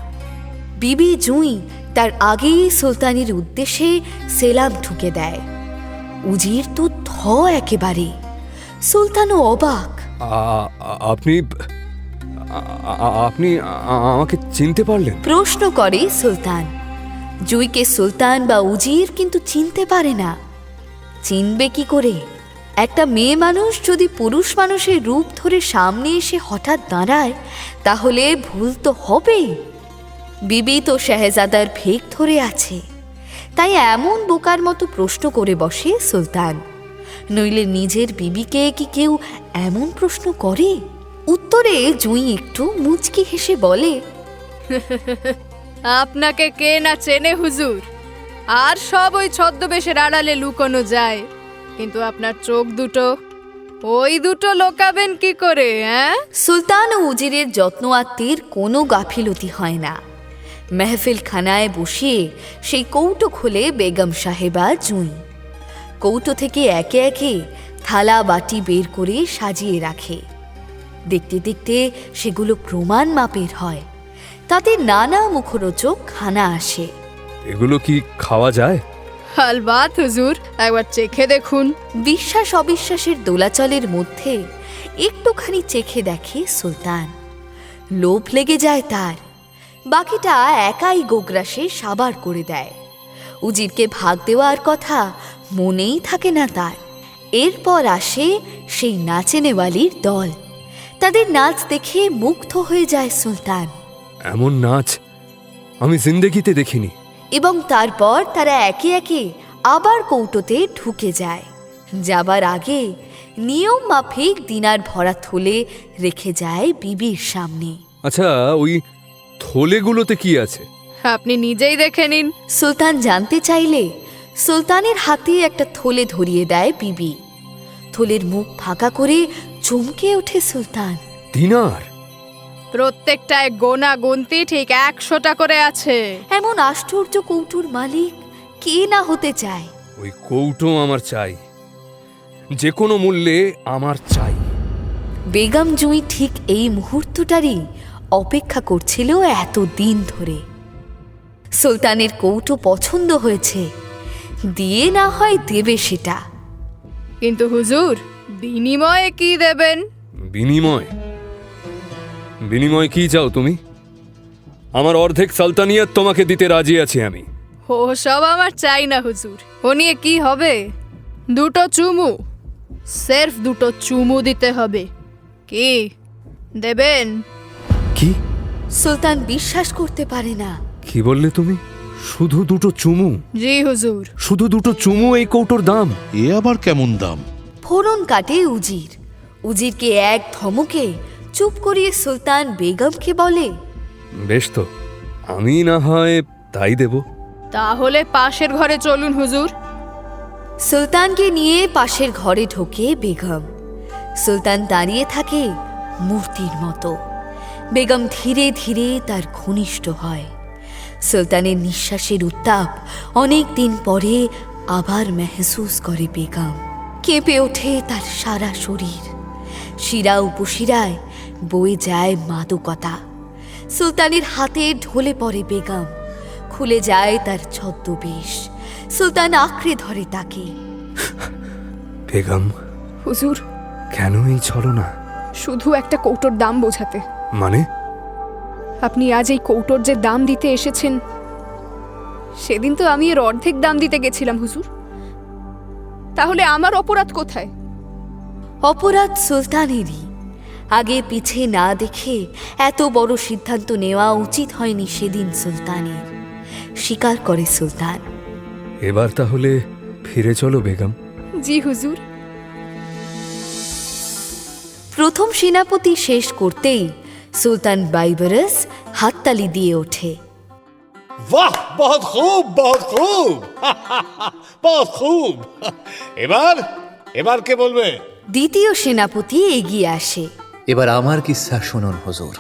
বিবি জুঁই তার আগেই সুলতানের উদ্দেশ্যে সেলাম ঠুকে দেয়। উজির তো থ একেবারে। সুলতানও অবাক। আপনি আপনি আমাকে চিনতে পারলেন? প্রশ্ন করে সুলতান। জুঁইকে সুলতান বা উজির কিন্তু চিনতে পারে না। চিনবে কি করে? একটা মেয়ে মানুষ যদি পুরুষ মানুষের রূপ ধরে সামনে এসে হঠাৎ দাঁড়ায়, তাহলে ভুল তো হবেই। বিবি তো শাহজাদার ভেক ধরে আছে, তাই এমন বোকার মতো প্রশ্ন করে বসে সুলতান। নইলে নিজের বিবিকে কি কেউ এমন প্রশ্ন করে? উত্তরে জুঁই একটু মুচকি হেসে বলে, আপনাকে কে না চেনে হুজুর। আর সব ওই ছদ্মবেশের আড়ালে লুকোনো যায়, কিন্তু আপনার চোখ দুটো, ওই দুটো লোকাবেন কি করে? সুলতান ও উজিরের যত্ন আত্মীর কোনো গাফিলতি হয় না। মেহফিল খানায় বসিয়ে সেই কৌটো খোলে বেগম সাহেবা জুঁই। কৌটো থেকে একে একে থালা বাটি বের করে সাজিয়ে রাখে। দেখতে দেখতে সেগুলো প্রমাণ মাপের হয়। তাতে নানা মুখরোচক খানা আসে। এগুলো কি খাওয়া যায়? হালবাত হুজুর, একবার চেখে দেখুন। বিশ্বাস অবিশ্বাসের দোলাচলের মধ্যে একটুখানি চেখে দেখে সুলতান। লোভ লেগে যায় তার। বাকিটা একাই গোগ্রাসে সাবার করে দেয়। উজিরকে ভাগ দেওয়ার কথা মনেই থাকে না তার। এরপর আসে সেই নাচেনেওয়ালির দল। তাদের নাচ দেখে মুগ্ধ হয়ে যায় সুলতান, এমন নাচ আমি জিন্দেগিতে দেখিনি। এবং তারপর তারা একে একে আবার কৌটোতে ঢুকে যায়। যাবার আগে নিয়ম মাফিক দিনার ভরা থলে রেখে যায় বিবির সামনে। আচ্ছা, ওই থলেগুলোতে কি আছে? আপনি নিজেই দেখে নিন। সুলতান জানতে চাইলে সুলতানের হাতে একটা থলে ধরিয়ে দেয় বিবি। থলের মুখ ফাঁকা করে চমকে ওঠে সুলতান। দিনার? প্রত্যেকটায় গোনা গুনতি ঠিক 100টা করে আছে। এমন আশ্চর্য কৌটোর মালিক কে না হতে চায়? ওই কৌটো আমার চাই, যে কোনো মূল্যে আমার চাই। বেগম জুঁই ঠিক এই মুহূর্তটারই অপেক্ষা করছিল এত দিন ধরে। সুলতানের কৌটো পছন্দ হয়েছে, দিয়ে না হয় দেবে সেটা। কিন্তু হুজুর, বিনিময়ে কি দেবেন? বিনিময়? বিনিময় কি চাও তুমি? আমার অর্ধেক সালতানিয়াত তোমাকে দিতে রাজি আছি আমি। ও সব আমার চাই না হুজুর। ও নিয়ে কি হবে? 2টো চুমু, সির্ফ 2টো চুমু দিতে হবে। কি দেবেন? কি? সুলতান বিশ্বাস করতে পারে না। কি বললে তুমি? শুধু 2টো চুমু? জি হুজুর। শুধু 2টো চুমু এই কৌটোর দাম? এ আবার কেমন দাম? ফোড়ন কাটে উজির। উজিরকে এক ধমকে চুপ করিয়ে সুলতান বেগমকে বলে, বেশ তো, আমি না হয় তাই দেব। তাহলে পাশের ঘরে চলুন হুজুর। সুলতানকে নিয়ে পাশের ঘরে ঢোকে বেগম। সুলতান দাঁড়িয়ে থাকে মূর্তির মতো। বেগম ধীরে ধীরে তার ঘনিষ্ঠ হয়। সুলতানের নিঃশ্বাসের উত্তাপ অনেক দিন পরে আবার মেহসুস করে বেগম। কেঁপে ওঠে তার সারা শরীর। শিরা উপশিরায় বয়ে যায় মাদকতা। সুলতানের হাতে ঢলে পড়ে বেগম। খুলে যায় তার ছদ্মবেশ। সুলতান আঁকড়ে ধরে তাকে। বেগম, হুজুর, কেন এই ছলনা? শুধু একটা কৌটোর দাম বোঝাতে। মানে? আপনি আজ এই কৌটোর যে দাম দিতে এসেছেন, সেদিন তো আমি এর অর্ধেক দাম দিতে গেছিলাম হুজুর। তাহলে আমার অপরাধ কোথায়? অপরাধ সুলতানেরই। আগে পিছে না দেখে এত বড় সিদ্ধান্ত নেওয়া উচিত হয়নি সেদিন সুলতানের। স্বীকার করে সুলতান। এবার তাহলে ফিরে চলো বেগম। জি হুজুর। প্রথম সেনাপতি শেষ করতেই সুলতান বাইবরস হাততালি দিয়ে ওঠে। বাহ, বহুত খুব, বহুত খুব, বহুত খুব। এবার এবার কে বলবে? দ্বিতীয় সেনাপতি এগিয়ে আসে। এবার আমার কিসসা শুনুন হুজুর।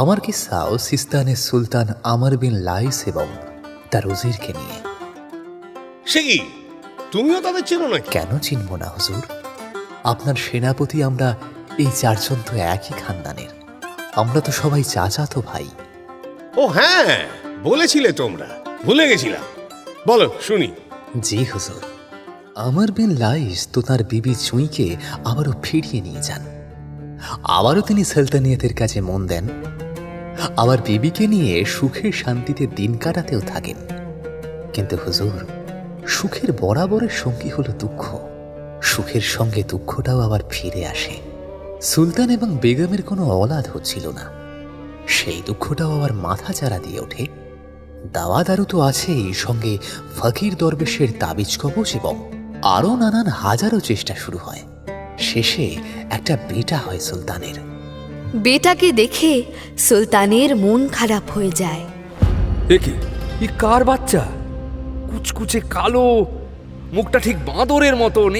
আমার কিসসা ও সিস্তানের সুলতান আমর বিন লাইস এবং তার উজিরকে নিয়ে। সে কি, তুমিও তাদের চেনো না? কেন চিনব না হুজুর? আপনার সেনাপতি আমরা এই 4 জন তো একই খানদানের। আমরা তো সবাই চাচাতো ভাই। ও হ্যাঁ, বলেছিলে তোমরা, ভুলে গেছিলাম। বলো শুনি। জি হুজুর, আমর বিন লাইস তো তার বিবি জুঁইকে আবারও ফিরিয়ে নিয়ে যান। আবারও তিনি সালতানিয়াতের কাছে মন দেন। আবার বিবিকে নিয়ে সুখে শান্তিতে দিন কাটাতেও থাকেন। কিন্তু হুজুর, সুখের বরাবরের সঙ্গী হলো দুঃখ। সুখের সঙ্গে দুঃখটাও আবার ফিরে আসে। সুলতান এবং বেগমের কোনো অলাদ হচ্ছিল না, সেই দুঃখটাও আবার মাথা চারা দিয়ে ওঠে। দাওয়া দারু তো আছেই, সঙ্গে ফকির দরবেশের তাবিজ কবচ এবং আরও নানান হাজারো চেষ্টা শুরু হয়। শেষে একটা বেটা হয় সুলতানের। বেটাকে দেখে সুলতানের মন খারাপ হয়ে যায়। এ কি, ই কার বাচ্চা? কুচকুচে কালো, মুখটা ঠিক বাঁদরের মতন।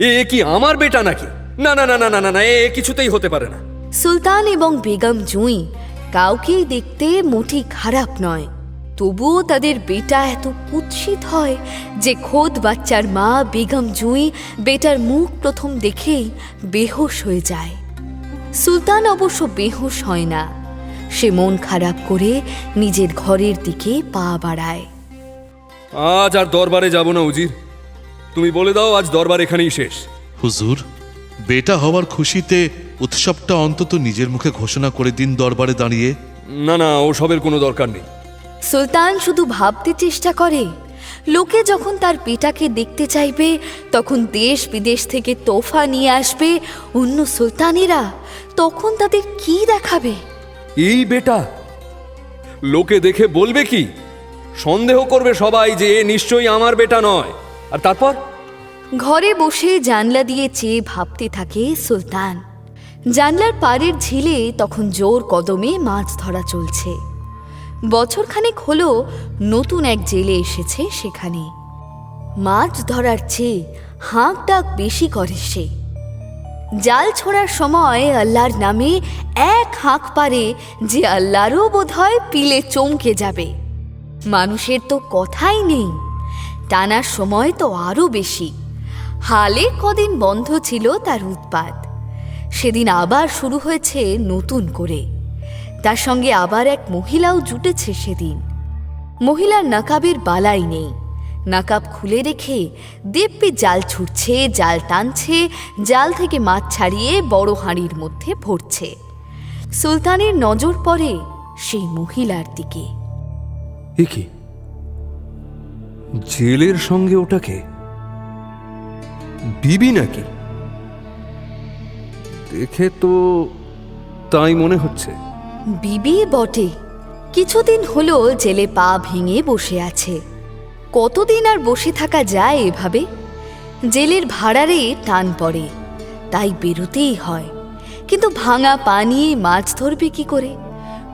এ কি আমার বেটা নাকি? না না না না না না, এ কিছুতেই হতে পারে না। সুলতান এবং বেগম জুঁই কাউকেই দেখতে মোটেই খারাপ নয়, তবুও তাদের বেটা এত কুৎসিত হয় যে খোদ বাচ্চার মা বেগম জুঁই বেটার মুখ প্রথম দেখেই বেহুশ হয়ে যায়। সুলতান অবশ্য বেহুশ হয় না। সে মন খারাপ করে নিজের ঘরের দিকে পা বাড়ায়। আজ আর দরবারে যাব না উজির। তুমি বলে দাও আজ দরবার এখানেই শেষ। হুজুর, বেটা হওয়ার খুশিতে উৎসবটা অন্তত নিজের মুখে ঘোষণা করে দিন দরবারে দাঁড়িয়ে। না না, ওসবের কোনো দরকার নেই। সুলতান শুধু ভাবতে চেষ্টা করে, লোকে যখন তার বেটাকে দেখতে চাইবে, তখন দেশ বিদেশ থেকে তোফা নিয়ে আসবে অন্য সুলতানেরা, তখন তাদের কি দেখাবে? এই বেটা, লোকে দেখে বলবে কি? সন্দেহ করবে সবাই যে এ নিশ্চয়ই আমার বেটা নয়। আর তারপর ঘরে বসে জানলা দিয়ে চেয়ে ভাবতে থাকে সুলতান। জানলার পাড়ের ঝিলে তখন জোর কদমে মাছ ধরা চলছে। বছরখানেক হলো নতুন এক জেলে এসেছে সেখানে। মাছ ধরার চেয়ে হাঁক ডাক বেশি করে সে। জাল ছোড়ার সময় আল্লাহর নামে এক হাঁক পারে যে আল্লাহরও বোধহয় পিলে চমকে যাবে। মানুষের তো কথাই নেই, টানার সময় তো আরও বেশি। হালে কদিন বন্ধ ছিল তার উৎপাত, সেদিন আবার শুরু হয়েছে নতুন করে। তার সঙ্গে আবার এক মহিলাও জুটেছে সেদিন। মহিলার নাকাবের বালাই নেই, নাকাব খুলে রেখে দিব্যি জাল ছুটছে, জাল টানছে, জাল থেকে মাছ ছাড়িয়ে বড় হাঁড়ির মধ্যে ভরছে। সুলতানের নজর পড়ে সেই মহিলার দিকে। এ কি, জেলের সঙ্গে ওটাকে বিবি নাকি? দেখে তো তাই মনে হচ্ছে। বিবি বটে। কিছুদিন হলো জেলে পা ভেঙে বসে আছে। কতদিন আর বসে থাকা যায় এভাবে? জেলের ভাড়ারে টান পড়ে, তাই বেরোতেই হয়। কিন্তু ভাঙা পা নিয়ে মাছ ধরবে কি করে?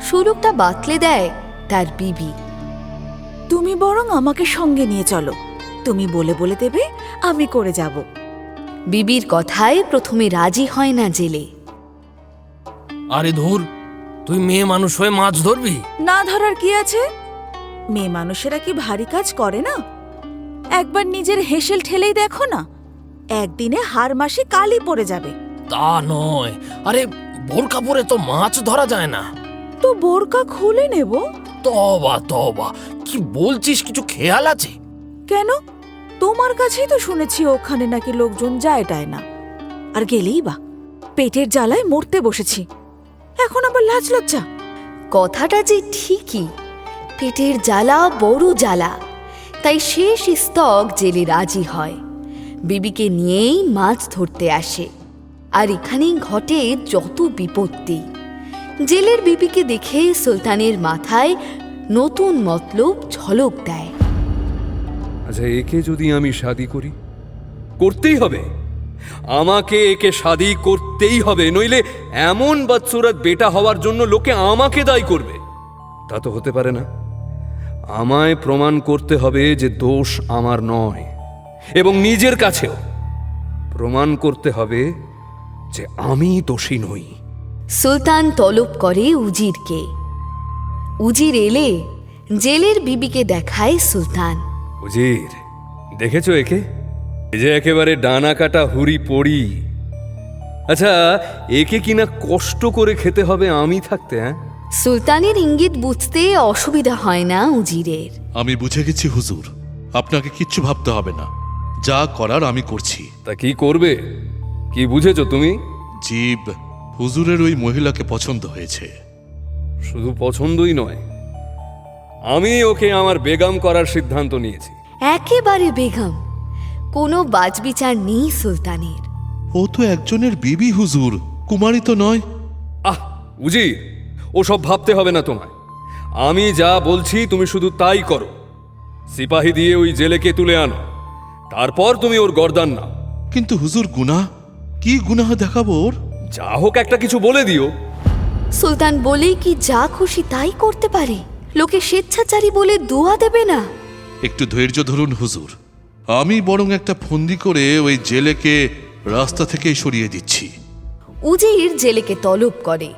সুরুকটা বাতলে দেয় তার বিবি। তুমি বরং আমাকে সঙ্গে নিয়ে চলো, তুমি বলে বলে দেবে, আমি করে যাব। বিবির কথায় প্রথমে রাজি হয় না জেলে। আরে ধুর, তুই মেয়ে মানুষ হয়ে মাছ ধরবি? না ধরার কি আছে? মেয়ে মানুষেরা কি ভারী কাজ করে না? একবার নিজের হেসেল ঠেলেই দেখো না, একদিনে হার মাসে কালি পড়ে যাবে। তা নয়, আরে বোরকা পরে তো মাছ ধরা যায় না। তো বোরকা খুলে নেব। তবা তবা, কি বলছিস? কিছু খেয়াল আছে? কেন? তোমার কাছেই তো শুনেছি ওখানে নাকি লোকজন যায় টায় না। আর গেলেই বা পেটের জ্বালায় মরতে বসেছি, এখন আবার লাজ লজ্জা। কথাটা যে ঠিকই, পেটের জ্বালা বড় জ্বালা। তাই শেষ স্তক জেলে রাজি হয়, বিবিকে নিয়েই মাছ ধরতে আসে। আর এখানেই ঘটে যত বিপত্তি। জেলের বিবিকে দেখে সুলতানের মাথায় নতুন মতলব ঝলক দেয়। আচ্ছা, একে যদি আমি শাদি করি? করতেই হবে, আমাকে একে শাদি করতেই হবে, নইলে এমন বদসুরত বেটা হওয়ার জন্য লোকে আমাকে দায়ী করবে। তা তো হতে পারে না। আমায় প্রমাণ করতে হবে যে দোষ আমার নয়, এবং নিজের কাছেও প্রমাণ করতে হবে যে আমি দোষী নই। সুলতান তলব করে উজিরকে। উজির এলে জেলের বিবিকে দেখায় সুলতান। উজির, দেখেছো একে? এই যে একেবারে ডানা কাটা হুড়ি পড়ি। আচ্ছা, একে কিনা কষ্ট করে খেতে হবে আমি থাকতে? হ্যাঁ, সুলতানের ইঙ্গিত বুঝতে অসুবিধা হয় না উজিরের। আমি বুঝে গেছি হুজুর, আপনাকে কিচ্ছু ভাবতে হবে না, যা করার আমি করছি। তা কি করবে? কি বুঝেছো তুমি? জীব, হুজুরের ওই মহিলাকে পছন্দ হয়েছে। শুধু পছন্দই নয়, আমি ওকে আমার বেগম করার সিদ্ধান্ত নিয়েছি। একেবারে বেগম, কোনো বাজবিচার নেই সুলতানের। ও তো একজনের বিবি হুজুর, কুমারী তো নয়। আহ উজির, ওসব ভাবতে হবে না তোমায়। আমি যা বলছি তুমি শুধু তাই করো। সিপাহী দিয়ে ওই জেলেকে তুলে আনো, তারপর তুমি ওর গর্দান নাও। কিন্তু হুজুর, গুনাহ? কি গুনাহ দেখাবো ওর? যা হোক একটা কিছু বলে দিও। সুলতান বলেই কি যা খুশি তাই করতে পারে? লোকে স্বেচ্ছাচারী বলে দোয়া দেবে না? একটু ধৈর্য ধরুন হুজুর, আমি বরং একটা ফন্দি করে ওই জেলেকে রাস্তা থেকেই সরিয়ে দিচ্ছি। উজির জেলেকে তলব করে।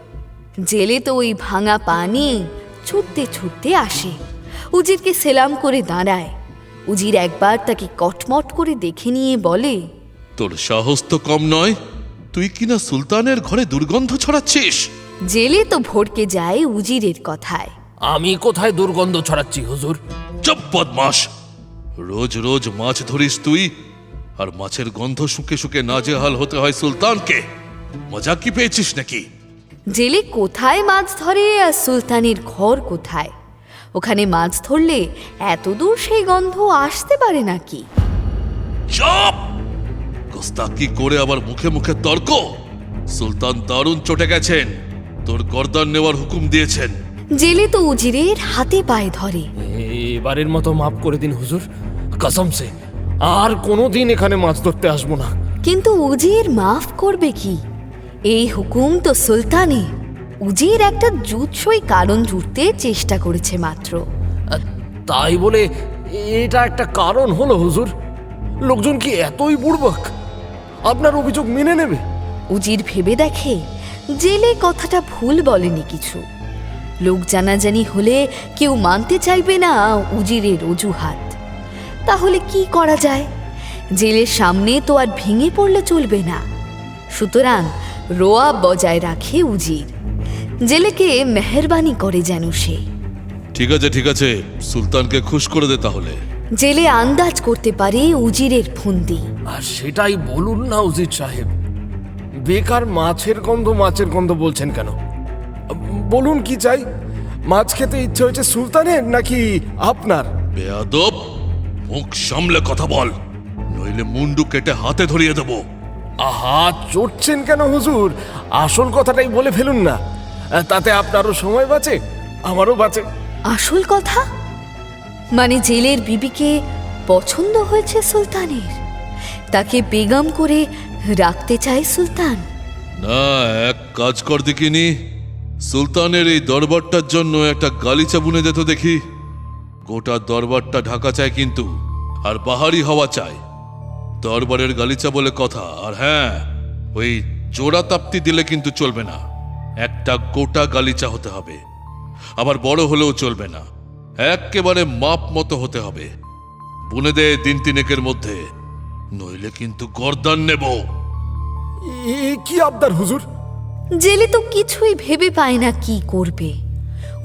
জেলে তো ওই ভাঙা পা নিয়ে ছুটতে ছুটতে আসে, উজিরকে সেলাম করে দাঁড়ায়। উজির একবার তাকে কটমট করে দেখে নিয়ে বলে, তোর সাহস তো কম নয়, তুই কিনা সুলতানের ঘরে দুর্গন্ধ ছড়াচ্ছিস। জেলে তো ভড়কে যায় উজিরের কথায়। আমি কোথায় দুর্গন্ধ ছড়াচ্ছি হুজুর? চুপ বদমাশ! রোজ রোজ মাছ ধরিস তুই, আর মাছের গন্ধ শুকে শুকে নাজেহাল হতে হয় সুলতানকে। মজা কি পেয়েছিস নাকি? জেলে কোথায় মাছ ধরে আর সুলতানের ঘর কোথায়? ওখানে মাছ ধরলে এত দূর সেই গন্ধ আসতে পারে নাকি? চুপ! গোস্তাকি করে আবার মুখে মুখে তর্ক। সুলতান দারুণ চটে গেছেন, তোর গর্দান নেওয়ার হুকুম দিয়েছেন। জেলে তো উজিরের হাতে পায়ে ধরে। এবারের মতো মাফ করে দিন হুজুর, কসম সে আর কোনোদিন এখানে মাছ ধরতে আসবো না। কিন্তু উজির মাফ করবে কি? এই হুকুম তো সুলতানের। উজির একটা জুৎসই কারণ জুড়তে চেষ্টা করেছে মাত্র। তাই বলে এটা একটা কারণ হলো হুজুর? লোকজন কি এতই বুড়বক? আপনার অভিযোগ মেনে নেবে? উজির ভেবে দেখে জেলে কথাটা ভুল বলেনি কিছু। লোক জানাজানি হলে কেউ মানতে চাইবে না উজিরের অজুহাত। তাহলে কি করা যায়? জেলের সামনে তো আর ভেঙে পড়লে চলবে না। সুতরাং রোয়া বজায় রাখে উজির। জেলেকে মেহেরবানি করে যেন সে। ঠিক আছে, সুলতানকে খুশ করে দে তাহলে। জেলে আন্দাজ করতে পারে উজিরের ফন্দি। আর সেটাই বলুন না উজির সাহেব, বেকার মাছের গন্ধ বলছেন কেন? বলুন কি চাই? মাছ খেতে ইচ্ছে হয়েছে সুলতানের নাকি আপনার? বেয়াদব, মুখ সামলে কথা বল, নইলে মুন্ডু কেটে হাতে ধরিয়ে দেব। আহা, চড়ছেন কেন হুজুর? আসল কথাটাই বলে ফেলুন না, তাতে আপনারও সময় বাঁচে, আমারও বাঁচে। আসল কথা মানে জেলের বিবিকে পছন্দ হয়েছে সুলতানের, তাকে বেগম করে রাখতে চায় সুলতান। না, এক কাজ কর দেখিনি, সুলতানের এই দরবারটার জন্য একটা গালিচা বুনে দে তো দেখি। গোটা দরবারটা ঢাকা চাই কিন্তু, আর বাহারি হওয়া চাই। দরবারের গালিচা বলে কথা। আর হ্যাঁ, ওই জোড়া তাপ্তি দিলে কিন্তু চলবে না, একটা গোটা গালিচা হতে হবে। আবার বড় হলেও চলবে না, একেবারে মাপ মতো হতে হবে। বুনে দে দিন তিনেকের মধ্যে, নইলে কিন্তু গর্দান নেব। কি আবদার হুজুর? জেলে তো কিছুই ভেবে পায় না কি করবে।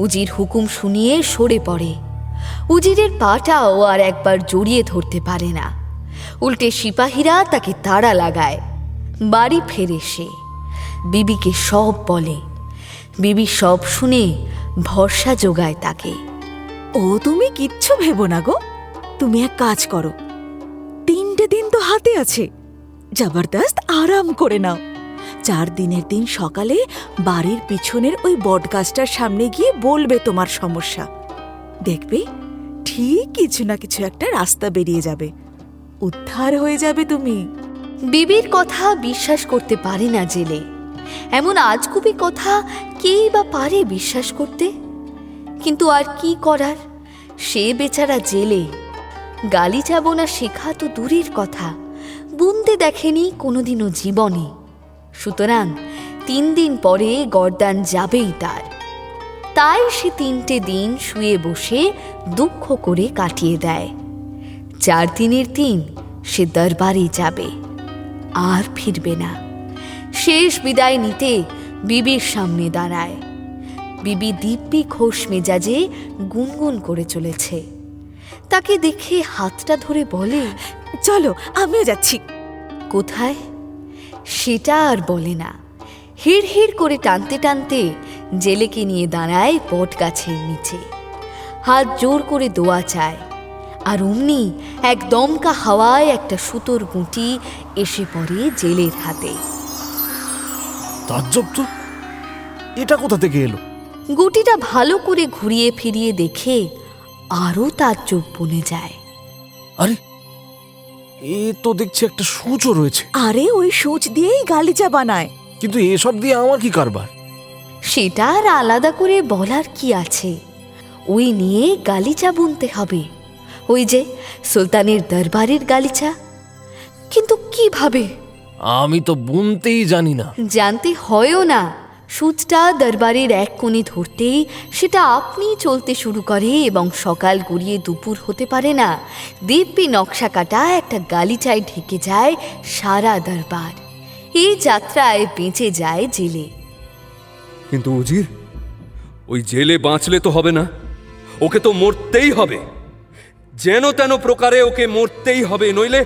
উজির হুকুম শুনিয়ে সরে পড়ে। উজিরের পাটাও আর একবার জড়িয়ে ধরতে পারে না। উল্টে সিপাহীরা তাকে তাড়া লাগায়। বাড়ি ফেরে সে, বিবিকে সব বলে। বিবি সব শুনে ভরসা যোগায় তাকে। ও তুমি কিচ্ছু ভেবো না গো, তুমি এক কাজ করো, 3টে দিন তো হাতে আছে, জবরদস্ত আরাম করে নাও। 4 দিনের দিন সকালে বাড়ির পিছনের ওই বটগাছটার সামনে গিয়ে বলবে তোমার সমস্যা, দেখবে ঠিক কিছু না কিছু একটা রাস্তা বেরিয়ে যাবে, উদ্ধার হয়ে যাবে তুমি। বিবির কথা বিশ্বাস করতে পারে না জেলে। এমন আজগুবি কথা কেই বা পারে বিশ্বাস করতে? কিন্তু আর কি করার, সে বেচারা জেলে। গালিচা বোনা শেখা তো দূরের কথা, বুনতে দেখেনি কোনোদিনও জীবনে। সুতরাং 3 দিন পরে গর্দান যাবেই তার। তাই সে 3টে দিন শুয়ে বসে দুঃখ করে কাটিয়ে দেয়। 4 দিনের দিন সে দরবারে যাবে, আর ফিরবে না। শেষ বিদায় নিতে বিবির সামনে দাঁড়ায়। বিবি দিব্যি খোশ মেজাজে গুনগুন করে চলেছে। তাকে দেখে হাতটা ধরে বলে, চলো আমিও যাচ্ছি। কোথায় সেটা আর বলে না। হিড় হিড় করে টানতে টানতে জেলেকে নিয়ে দাঁড়ায় বট গাছের নিচে। হাত জোর করে দোয়া চায়। আর অমনি এক দমকা হাওয়ায় একটা সুতোর গুঁটি এসে পড়ে জেলের হাতে। তাজ্জব তো, এটা কোথা থেকে এলো? গুটিটা ভালো করে ঘুরিয়ে ফিরিয়ে দেখে আরো তাজ্জব বনে যায়। আরে, এ তো দেখছি একটা সূচও রয়েছে। আরে ওই সূচ দিয়েই গালিচা বানায়। কিন্তু এসব দিয়ে আমার কি কারবার? সেটা আর আলাদা করে বলার কি আছে, ওই নিয়ে গালিচা বুনতে হবে। ওই যে সুলতানের দরবারের গালিচা। কিন্তু কিভাবে? আমি তো বুনতেই জানি না। জানতে হয়ও না। সূচটা দরবারের এক কোণে ধরতেই সেটা আপনি চলতে শুরু করে এবং সকাল গড়িয়ে দুপুর হতে পারে না, দিব্যি নকশা কাটা একটা গালিচায় ঢেকে যায় সারা দরবার। এই যাত্রায় বেঁচে যায় জেলে। কিন্তু উজির, ওই জেলে বাঁচলে তো হবে না, ওকে তো মরতেই হবে। যেন তেন প্রকারে ওকে মরতেই হবে, নইলে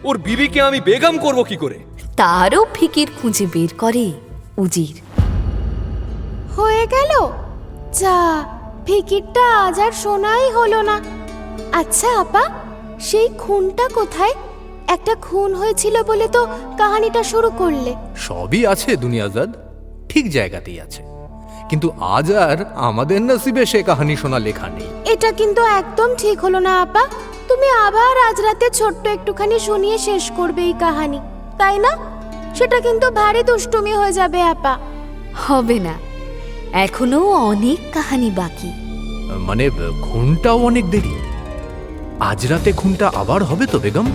ওর বিবিকে আমি বেগম করব কি করে? তারও ফিকির খুঁজে বের করে উজির। হয়ে গেল? যা, ফিকিরটা আজ আর শোনাই হলো না। আচ্ছা আপা, সেই খুনটা কোথায়? একটা খুন হয়েছিল বলে তো কাহিনীটা শুরু করলে। সবই আছে দুনিয়াজাদ, ঠিক জায়গাতেই আছে, কিন্তু আজ আর আমাদের নসিবে সে কাহিনী শোনা লেখা নেই। এটা কিন্তু একদম ঠিক হলো না আপা। তুমি আবার আজ রাতে ছোট্ট একটুখানি শুনিয়ে শেষ করবে এই কাহিনী, তাই না? সেটা কিন্তু ভারী দুষ্টুমি হয়ে যাবে আপা। হবে না, এখনো অনেক কাহিনী বাকি। মানে খুনটাও অনেক দেরি। আজ রাতে খুনটা আবার হবে তো বেগম?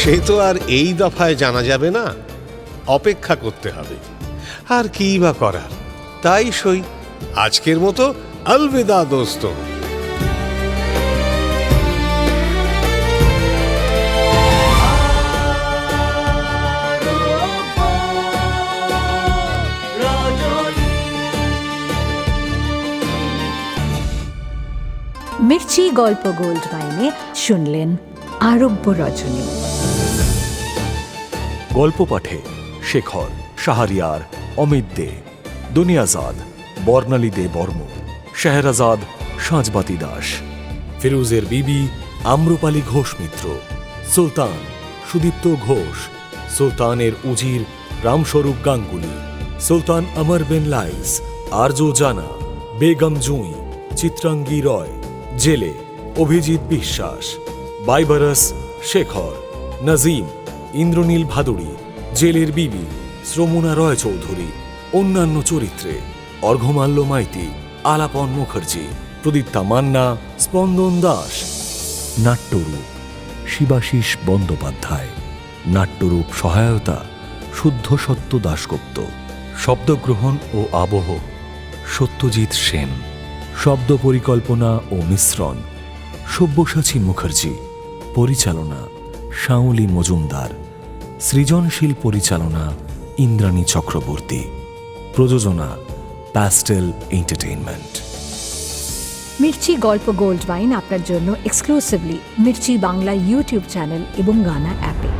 সে তো আর এই দফায় জানা যাবে না, অপেক্ষা করতে হবে। আর কি বা করার, তাই সই। আজকের মতো আলবিদা দোস্ত। মির্চি গল্প গোল্ড মাইনে শুনলেন আরব্য রজনী। গল্প পাঠে শেখর, শাহরিয়ার, অমিত দে, দুনিয়াজাদ, বর্ণালী দে বর্মন, শেহরাজাদ, সাঁজবাতি দাস, ফিরুজের বিবি আম্রপালি ঘোষ মিত্র, সুলতান সুদীপ্ত ঘোষ, সুলতানের উজির রামস্বরূপ গাঙ্গুলি, সুলতান অমর বিন লাইস, আরজু জানা, বেগম জুঁই, চিত্রাঙ্গী রয়, জেলে অভিজিৎ বিশ্বাস, বাইবারস শেখর, নাজিম, ইন্দ্রনীল ভাদুড়ী, জেলের বিবি শ্রমুনা রয় চৌধুরী, অন্যান্য চরিত্রে অর্ঘ্যমাল্য মাইতি, আলাপন মুখার্জি, প্রদীপ্তা মান্না, স্পন্দন দাস। নাট্যরূপ শিবাশিস বন্দ্যোপাধ্যায়, নাট্যরূপ সহায়তা শুদ্ধ সত্য দাশগুপ্ত, শব্দগ্রহণ ও আবহ সত্যজিৎ সেন, শব্দ পরিকল্পনা ও মিশ্রণ সব্যসাচী মুখার্জি, পরিচালনা শাওলি মজুমদার, সৃজনশীল পরিচালনা ইন্দ্রাণী চক্রবর্তী, প্রযোজনা প্যাস্টেল এন্টারটেইনমেন্ট। মির্চি গল্প গোল্ড ওয়াইন আপনার জন্য exclusively Mirchi Bangla YouTube channel এবং গানা অ্যাপে।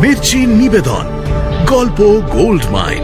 মির্চি নিবেদন গল্প গোল্ড মাইন।